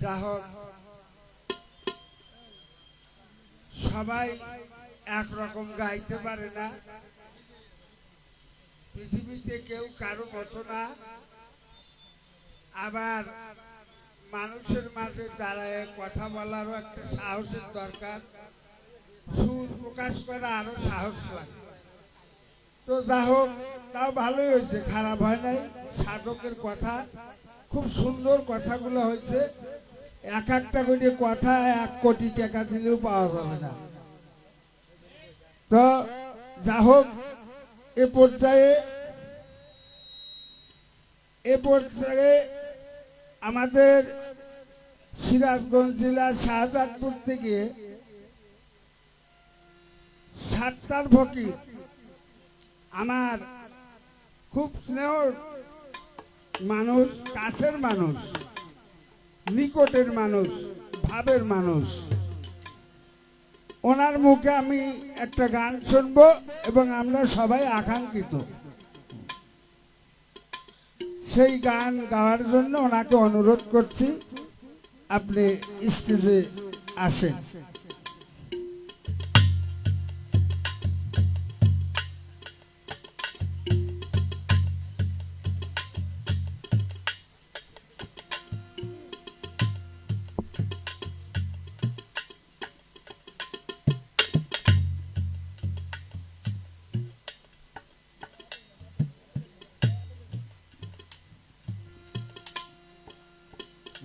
যা হোক, সবাই একরকম গাইতে পারে না, পৃথিবীতে কেউ কারো মতো না। আবার মানুষের মাঝে দাঁড়ায় কথা বলারও একটা সাহসের দরকার, সুর প্রকাশ করা আরো সাহস লাগে। তো যা হোক, তাও ভালোই হয়েছে, খারাপ হয় নাই। সাধকের কথা খুব সুন্দর, কথাগুলো হয়েছে। এক একটা করে কথা 1 কোটি টাকা দিলেও পাওয়া যাবে না। তো যা হোক, এ পর্যায়ে আমাদের সিরাজগঞ্জ জেলার শাহজাদপুর থেকে 7টার ফকির, আমার খুব স্নেহর মানুষ, কাছের মানুষ, নিকটের মানুষ, ভাবের মানুষ, ওনার মুখে আমি একটা গান শুনবো এবং আমরা সবাই আকাঙ্ক্ষিত সেই গান গাওয়ার জন্য ওনাকে অনুরোধ করছি, আপনি স্টেজে আসেন।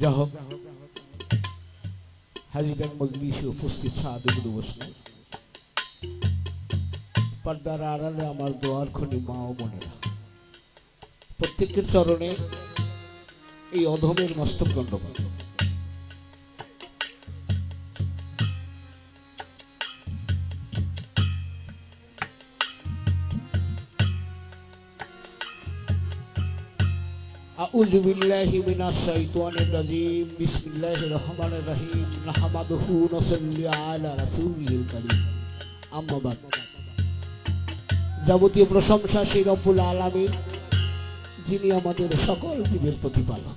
যা হোক, হাজিগান মজলিসে উপস্থিত সাধুগুরু বৈষ্ণব, পর্দার আড়ালে আমার দোয়ার খনি মা ও বোনেরা, প্রত্যেকের চরণে এই অধমের মস্তক দণ্ডবাদ। আউযু বিল্লাহি মিনাশ শাইতানির রাজিম। বিসমিল্লাহির রহমানির রহিম। নাহমাদুহু ওয়া নুসাল্লি আলা রাসূলিল কারীম। আম্মা বাদ। যাবতীয় প্রশংসা সেই রব্বুল আলামিন, যিনি আমাদের সকল জীবের প্রতিপালক।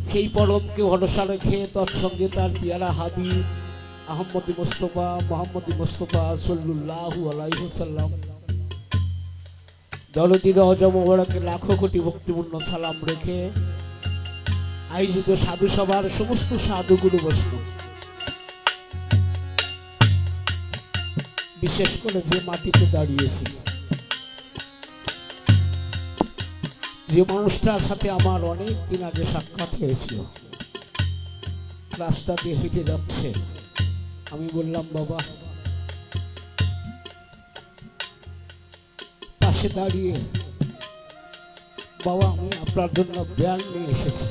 সেই পরমকে ভরসা রেখে তৎসঙ্গে তার পিয়ারা হাবিব আহমদি মুস্তাফা মুহাম্মদি মুস্তাফা সাল্লাল্লাহু আলাইহি ওয়াসাল্লাম দরদি রওজা মোবারকে লাখো কোটি ভক্তিপূর্ণ সালাম রেখে আয়োজিত সাধু সভার সমস্ত সাধুগুরু বৈষ্ণব, বিশেষ করে যে মাটিতে দাঁড়িয়েছি, যে মানুষটার সাথে আমার অনেক দিন আগে সাক্ষাৎ হয়েছিল, রাস্তা দিয়ে হেঁটে যাচ্ছে, আমি বললাম বাবা, পাশে দাঁড়িয়ে, বাবা আমি আপনার জন্য ব্যান নিয়ে এসেছি,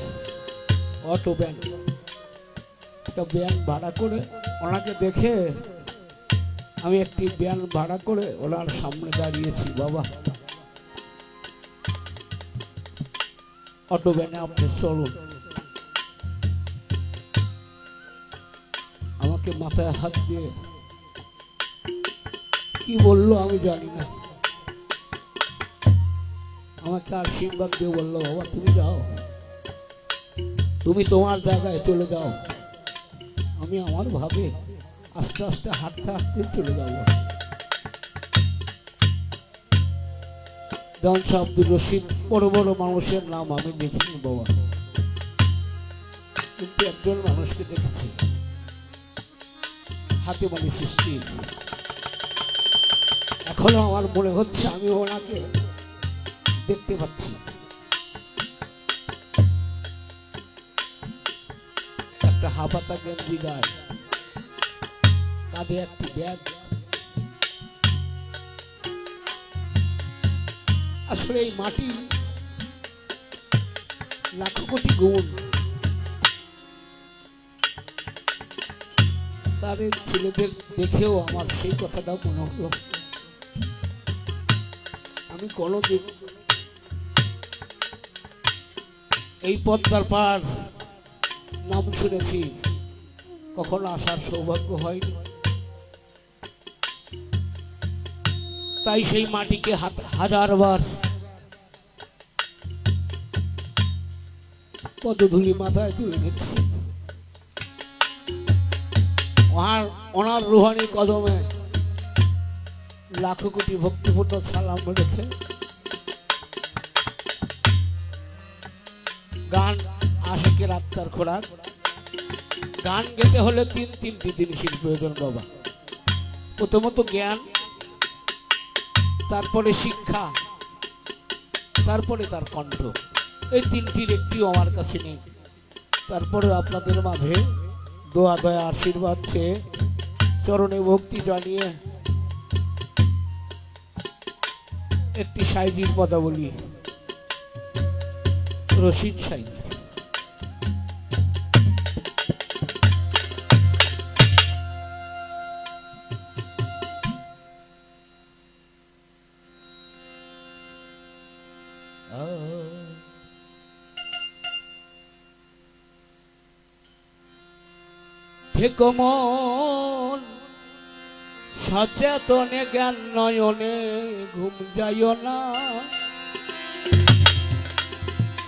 অটো ব্যান। একটা ব্যান ভাড়া করে ওনাকে দেখে আমি একটি ব্যান ভাড়া করে ওনার সামনে দাঁড়িয়েছি। বাবা অটো ব্যানে আপনি চলুন। আমাকে মাথায় হাত দিয়ে কি বললো আমি জানি না, আমাকে আশীর্বাদ দিয়ে বললো বাবা তুমি যাও, তুমি তোমার জায়গায় চলে যাও, আমি আমার ভাবে আস্তে আস্তে হাঁটতে হাঁটতে চলে যাবো। যেমন আব্দুর রশিদ, বড় বড় মানুষের নাম আমি দেখিনি বাবা, কিন্তু একজন মানুষকে দেখেছি, হাতে মানে সৃষ্টি। এখনো আমার মনে হচ্ছে আমি ওনাকে দেখতে পাচ্ছি। একটা হাফাতা গেঞ্জি গায়ে, কাঁধে একটি ব্যাগ। আসলে এই মাটি লাখো কোটি গুণ, তাদের ছেলেদের দেখেও আমার সেই কথাটা মনে হলো। আমি কোনোদিন এই পদ্মার পার নাম শুনেছি, কখনো আসার সৌভাগ্য হয়নি। তাই সেই মাটিকে হাজারবার পদধূলি মাথায় তুলে নিচ্ছি। ওনার রুহানি কদমে লাখো কোটি ভক্তিপূর্ণ সালাম রেখে গান আশিকের আত্মার খোরাক। গান গেতে হলে তিনটি জিনিসের প্রয়োজন বাবা। প্রথমত জ্ঞান, তারপরে শিক্ষা, তারপরে তার কণ্ঠ। এই তিনটির একটিও আমার কাছে নেই। তারপরে আপনাদের মাঝে দোয়া দয়া আশীর্বাদ চেয়ে চরণে ভক্তি জানিয়ে একটি সাইজির কথা বলি, রশিদ সাইজ। থেকো মন সচেতনে, জ্ঞান নয়নে ঘুম যাইও না।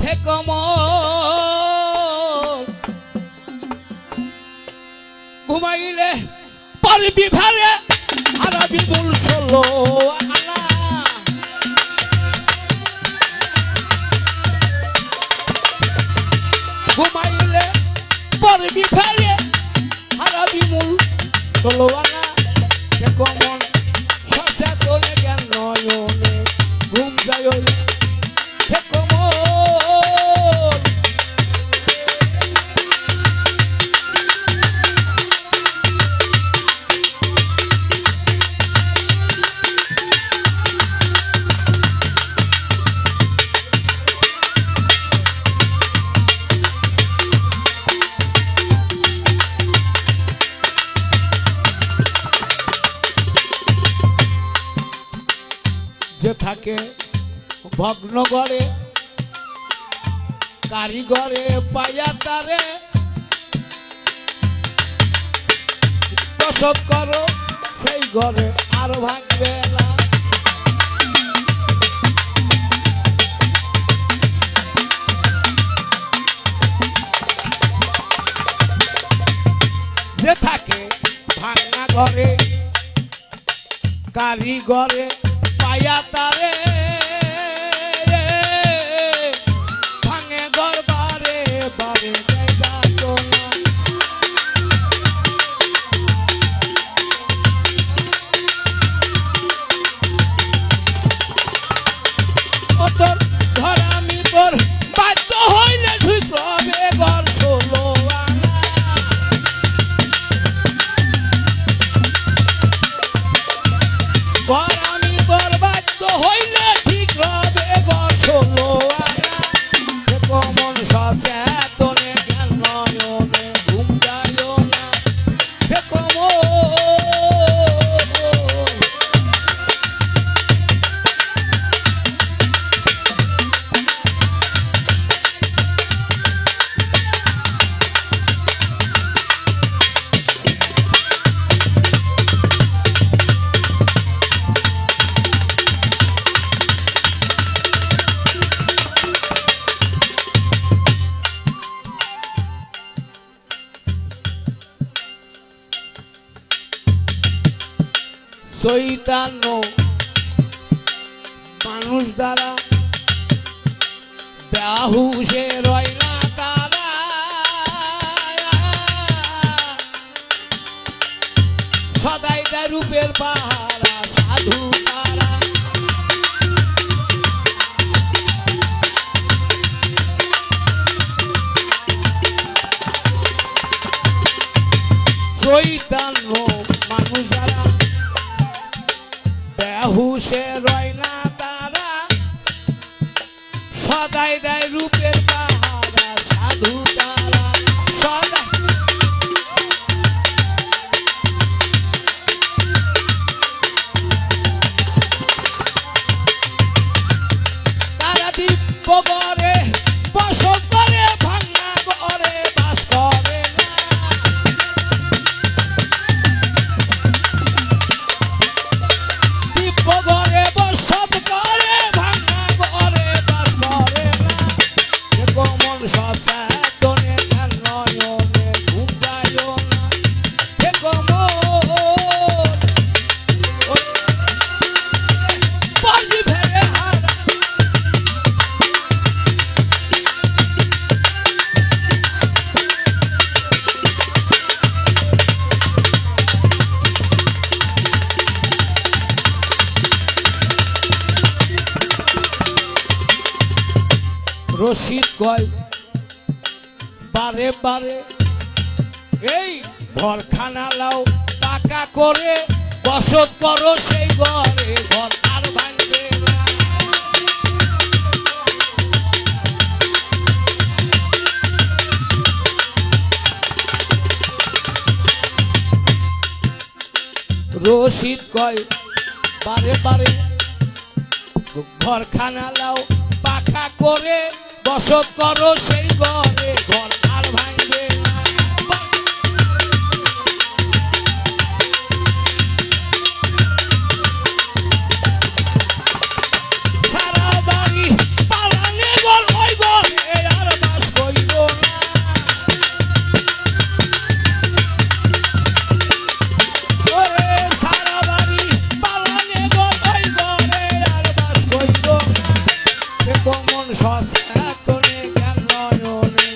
থেকো মন ঘুমাইলে পারবি ভারে, হারাবি মূল ষোলো আনা। ঘুমাইলে পারবি ভারে, হারাবি মূল ষোলো আনা। থেকো মন সচেতনে, জ্ঞান নয়নে ঘুম যাইও না। থেকো মন যে থাকে ভগ্ন ঘরে, কারিগরে পাইয়া তারে প্রসব করো, সেই ঘরে আর ভাঙবে না। যে থাকে ভাঙা ঘরে, কারিগরে পাইয়া তারে ভাঙে ঘর বারে বারে যাতনা। ও তোর ঘর আমি তোর বাধ্য হইলে ঢুকবে ঘর ষোলো আনা। ঘর আমি তোর বাধ্য হইলে ঠিক রবে ঘর ষোলো আনা। থেকো মন সচেতনে, জ্ঞান নয়নে ঘুম যাইও না। থেকো মন চৈতন্য মানুষ দ্বারা বেহুশে রয় না তারা। সদাই দেয় রূপের পাহারা, সাধু তারা। চৈতন্য মানুষ দ্বারা বেহুশে রয় না তারা। সদাই দেয় রূপের পাহারা, সাধু তারা। সদাই তারা দিব্য গড়ে বসত করে, ভাঙা গড়ে বাস করে না। দিব্য গড়ে বসত করে, ভাঙা গড়ে বাস করে না। রশিদ কয় বারে বারে এই ঘরখানা লাও পাকা করে বসত করো সেই ঘরে, ঘর আর ভাঙবে না। রশিদ কয় বারে বারে ঘরখানা লাও পাকা করে বসত করো সেই ঘরে, ঘর আর ভাঙবে না। সারা বাড়ি পালানে ঘর ওই ঘরে আর বাস করিব না। ওরে সারা বাড়ি পালানে ঘর ওই ঘরে আর বাস করিব না। সে কমন সচেতনে জ্ঞান নয়নে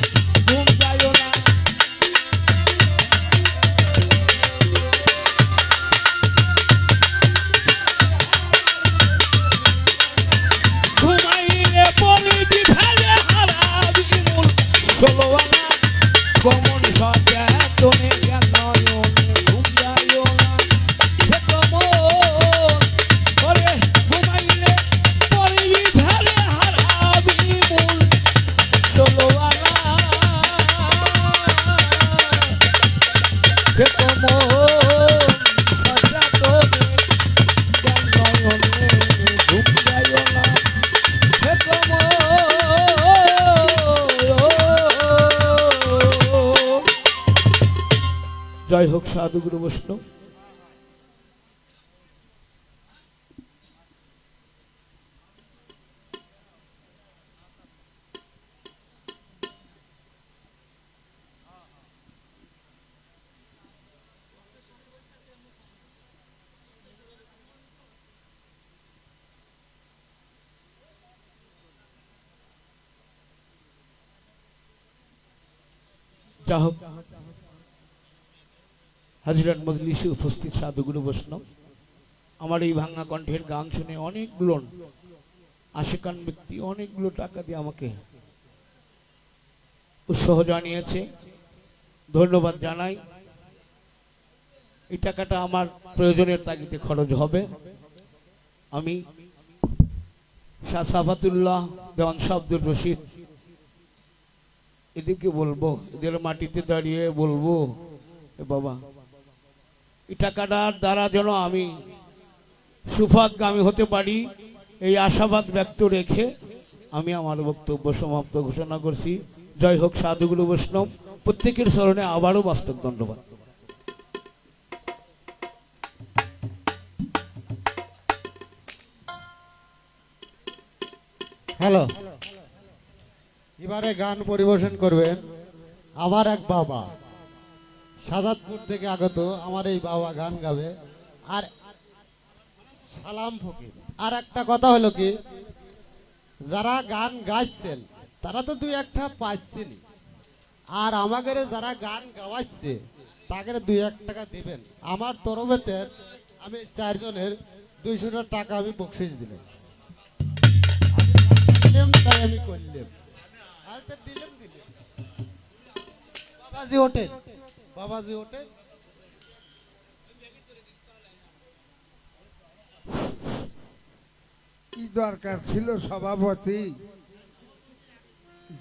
ঘুম যায় না। ঘুমাইলে পরিধি ফেলে হারাবি মূল ষোলোয়ানা। কমন সচেতনে জ্ঞান নয়নে ঘুম যায় না। সে কমন ওরে ঘুমাইলে পরিধি ফেলে হারাবি মূল ষোলোয়ানা। সে কমন সচেতনে জ্ঞান নয়নে ঘুম যায় না। সে কমন জয় হোক সাধুগুরু বৈষ্ণব। যা হোক হাজিরান মজলিসে উপস্থিত সাধুগুরু বৈষ্ণব, আমার এই ভাঙা কণ্ঠের গান শুনে অনেকগুলো আশেকান ব্যক্তি অনেকগুলো টাকা দিয়ে আমাকে উৎসাহ জানিয়েছে, ধন্যবাদ জানাই। এই টাকাটা আমার প্রয়োজনের তাগিদে খরচ হবে। আমি শাহ সাফাতুল্লাহ দেওয়ান শাহ আব্দুর রশিদ এদিকে বলবো, এদের মাটিতে দাঁড়িয়ে বলবো, এ বাবা এই টাকাটার দ্বারা যেন আমি সুফাতগামী হতে পারি, এই আশাবাদ ব্যক্ত রেখে আমি আমার বক্তব্য সমাপ্ত ঘোষণা করছি। জয় হোক সাধুগুরু বৈষ্ণব। প্রত্যেকের স্মরণে আবারও বাস্তব ধন্যবাদ। হ্যালো, এবারে গান পরিবেশন করবেন আমার এক বাবা, সাজাদপুর থেকে আগত আমার এই বাবা গান গাবে। আর সালাম ফকির। আর একটা কথা হলো কি, যারা গান গাইছেন তারা তো দুই একটা পাচ্ছেন, আর আমাদের যারা গান গাওয়াচ্ছে তাদের 2-1 টাকা দিবেন। আমার তরফেতে আমি 4 জনের 200 টাকা আমি বকশিস দিলাম, তাই আমি করলাম। আচ্ছা দিলাম। বাবাজি হোটেল, বাবাজি হোটেল। কি দরকার ছিল সভাপতি?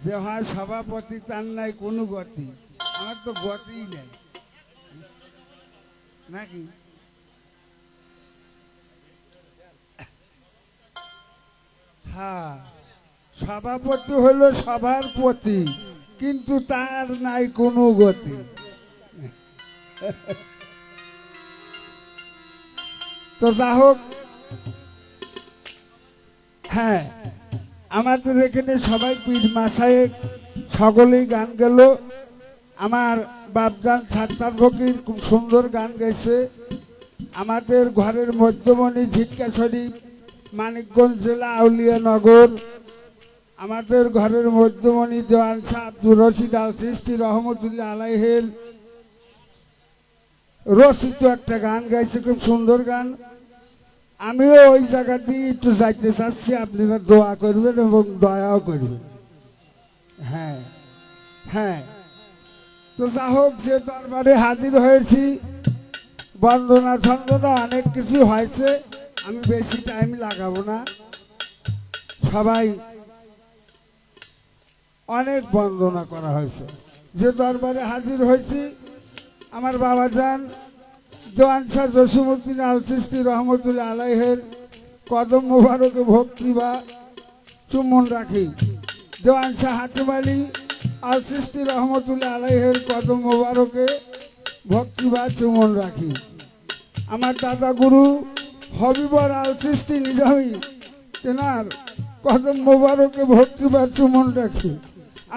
যে হয় সভাপতি তার নাই কোনো গতি, আমার তো গতিই নেই নাকি? হ্যাঁ, সভাপতি হলো সভার প্রতি, কিন্তু তার নাই কোনো গতি। তো যা হোক, হ্যাঁ আমাদের এখানে সবাই পীর মাসায়েক সকলেই গান গেল। আমার বাপজান সাত্তার ফকির খুব সুন্দর গান গাইছে। আমাদের ঘরের মধ্যমণি ঝিটকা শরীফ, মানিকগঞ্জ জেলা আউলিয়ানগর, আমাদের ঘরের মধ্যমণি দেওয়ান শাহ আব্দুর রশিদ আল সৃষ্টি রহমতুল্লাহ আলাইহের রচিত একটা গান গাইছে, খুব সুন্দর গান। আমিও ওই জায়গা দিয়ে একটু যাইতে চাচ্ছি, আপনারা দোয়া করবেন এবং দয়াও করবেন। হ্যাঁ হ্যাঁ, তো যা হোক, যে দরবারে হাজির হয়েছি, বন্দনা ছন্দনা অনেক কিছু হয়েছে, আমি বেশি টাইম লাগাবো না। সবাই অনেক বন্দনা করা হয়েছে। যে দরবারে হাজির হয়েছি, আমার বাবা যান জোয়ান শাহ জসিমউদ্দিন আল চিশতি রহমতুল্লাহ আলাইহের কদম মোবারকে ভক্তি বা চুম্বন রাখি। জোয়ান শাহ হাতিম আলী আল চিশতি রহমতুল্লাহ আলাইহের কদম মোবারকে ভক্তি বা চুম্বন রাখি। আমার দাদা গুরু হবিবর আল চিশতি নিজামী, তেনার কদম মোবারকে ভক্তি বা চুম্বন রাখি।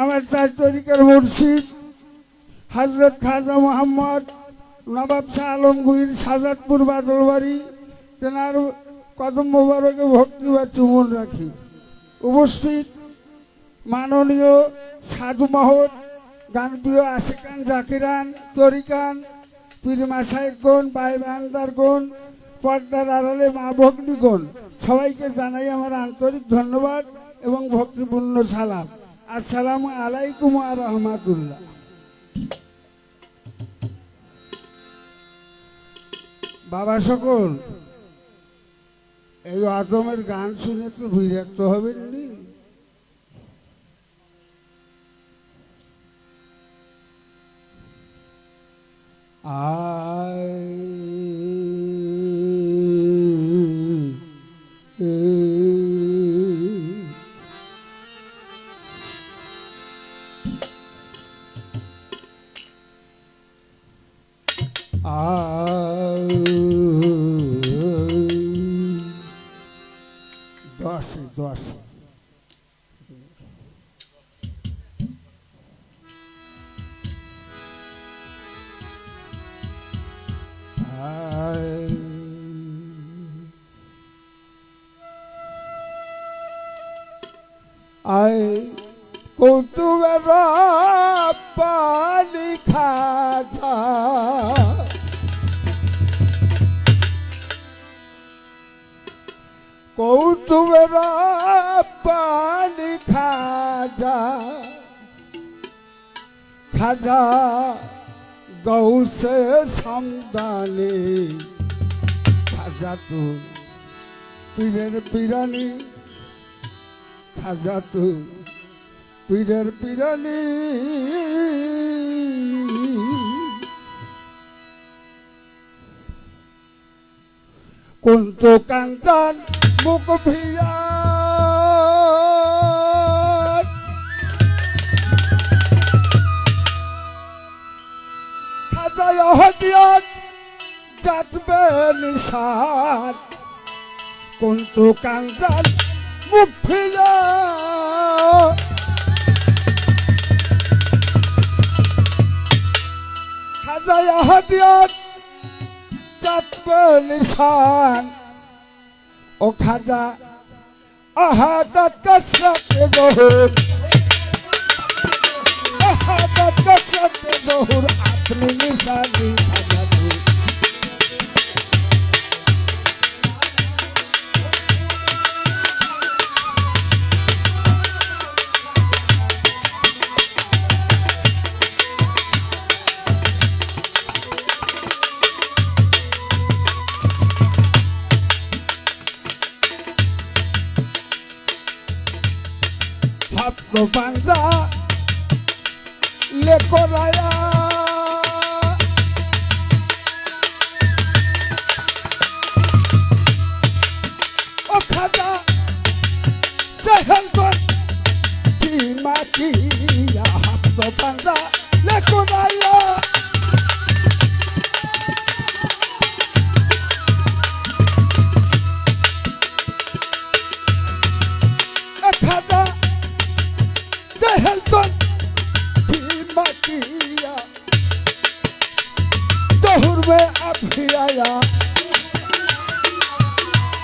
আমার 4 তরিকার মুর্শিদ হযরত খাজা মোহাম্মদ নবাব শাহ আলমগীর সাজাদপুর বাদলবাড়ি, তেনার কদম মোবারকে ভক্তি বা চুম্বন রাখি। উপস্থিত মাননীয় সাধু মহৎ, গানপ্রিয় আশিকান জাকিরান, তরিকান, পীর মাসায়েকগণ, ভাই বান্দারগণ, পর্দার আড়ালে মা ভগ্নীগণ, সবাইকে জানাই আমার আন্তরিক ধন্যবাদ এবং ভক্তিপূর্ণ সালাম। আসসালামু আলাইকুম ওয়া রাহমাতুল্লাহ। বাবা সকল, এই আদমের গান শুনে তো বিরক্ত হবেন নি? দশ আয় কৌতুবের পানি খাজা, কৌতুবের পানি খাজা, খাজা গৌসে সমদানি, খাজা তু পীরের পিরানি, খাজা তু পীরের পিরানি। কুন্ত কান্তান মুখ ভিয়া, খাজা হদিয়াত যাতবে নিশাত, কুন্ত কান্তান মুখ ভিয়া, খাজা হদিয়াত যাতবে নিশান। ও খাজা আহাদাত কসরতে জহুর, আহাদাত কসরতে জহুর, আপনি নিশানি খাজা তু। ভক্ত বান্দা লেখো রায়া, ও খাজা জহলগন কি মাটিয়া, ভক্ত বান্দা লেখো রায়া, খাজা जहलतन की मटिया, दोहर में अब भी आया,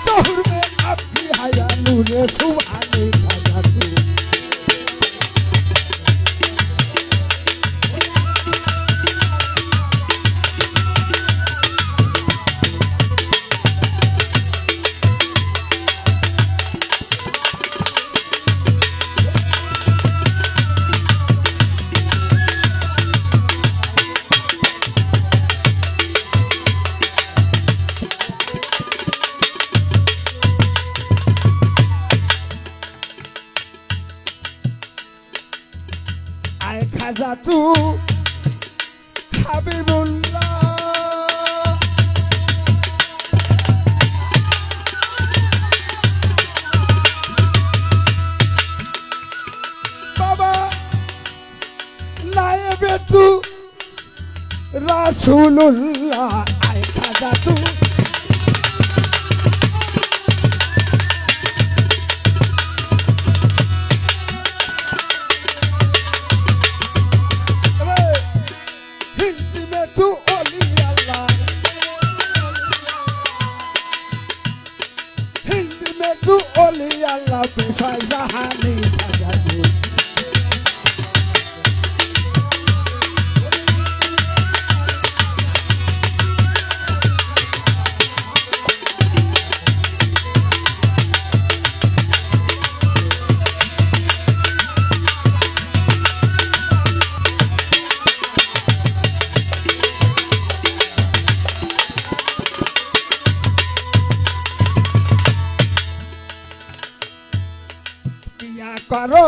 दोहर में अब भी आया, नूरे सुभाने खाजा तू। আয় খাজা তু হাবিবুল্লাহ বাবা নায়েবে তু রাসূলুল্লাহ আয় খাজা তু हिंदी में तू ओली अल्लाह हिंदी में तू ओली अल्लाह बेफाई जहानी खाजा तू किया करो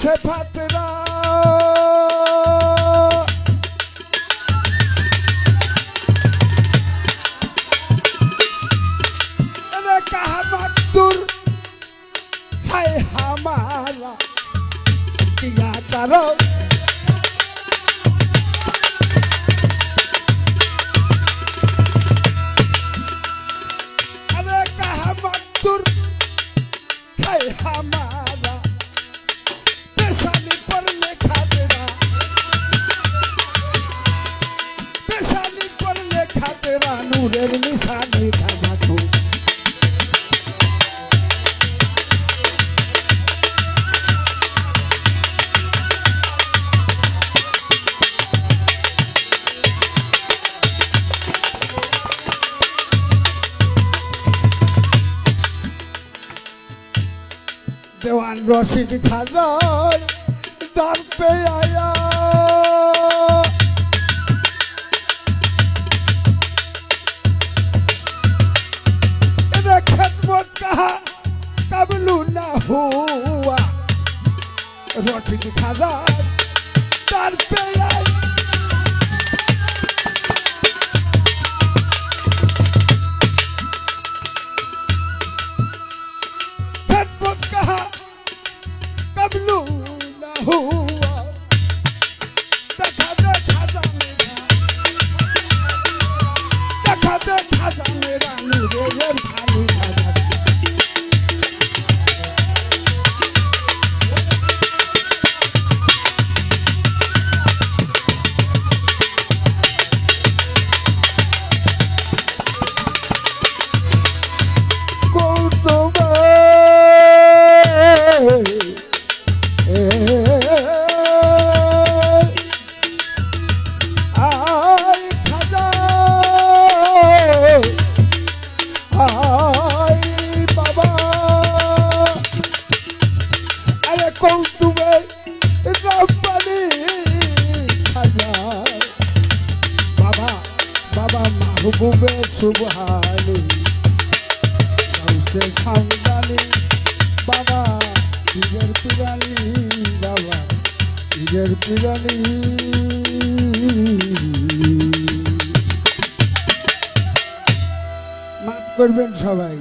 सिफातरा अरे कहा मकदूर है हमारा किया करो अरे कहा मकदूर है हमारा पेशानी पर लिखा तेरा पेशानी पर लिखा तेरा नूरेर निशानी खाजा तू देवान रशीद खाजर दर पे आया इन्हें खिदमत कहा कबलू न हुआ रशीद खाजर दर पे आया खिदमत कहा कबलू न हुआ देखा दे खाजा मेरा देखा दे खाजा मेरा नूरे ये खाली खाजा महबूबे सुबहानी गौसे खानदानी बाबा इधर पिरानी बाबा इधर पिरानी মাফ করবেন সবাই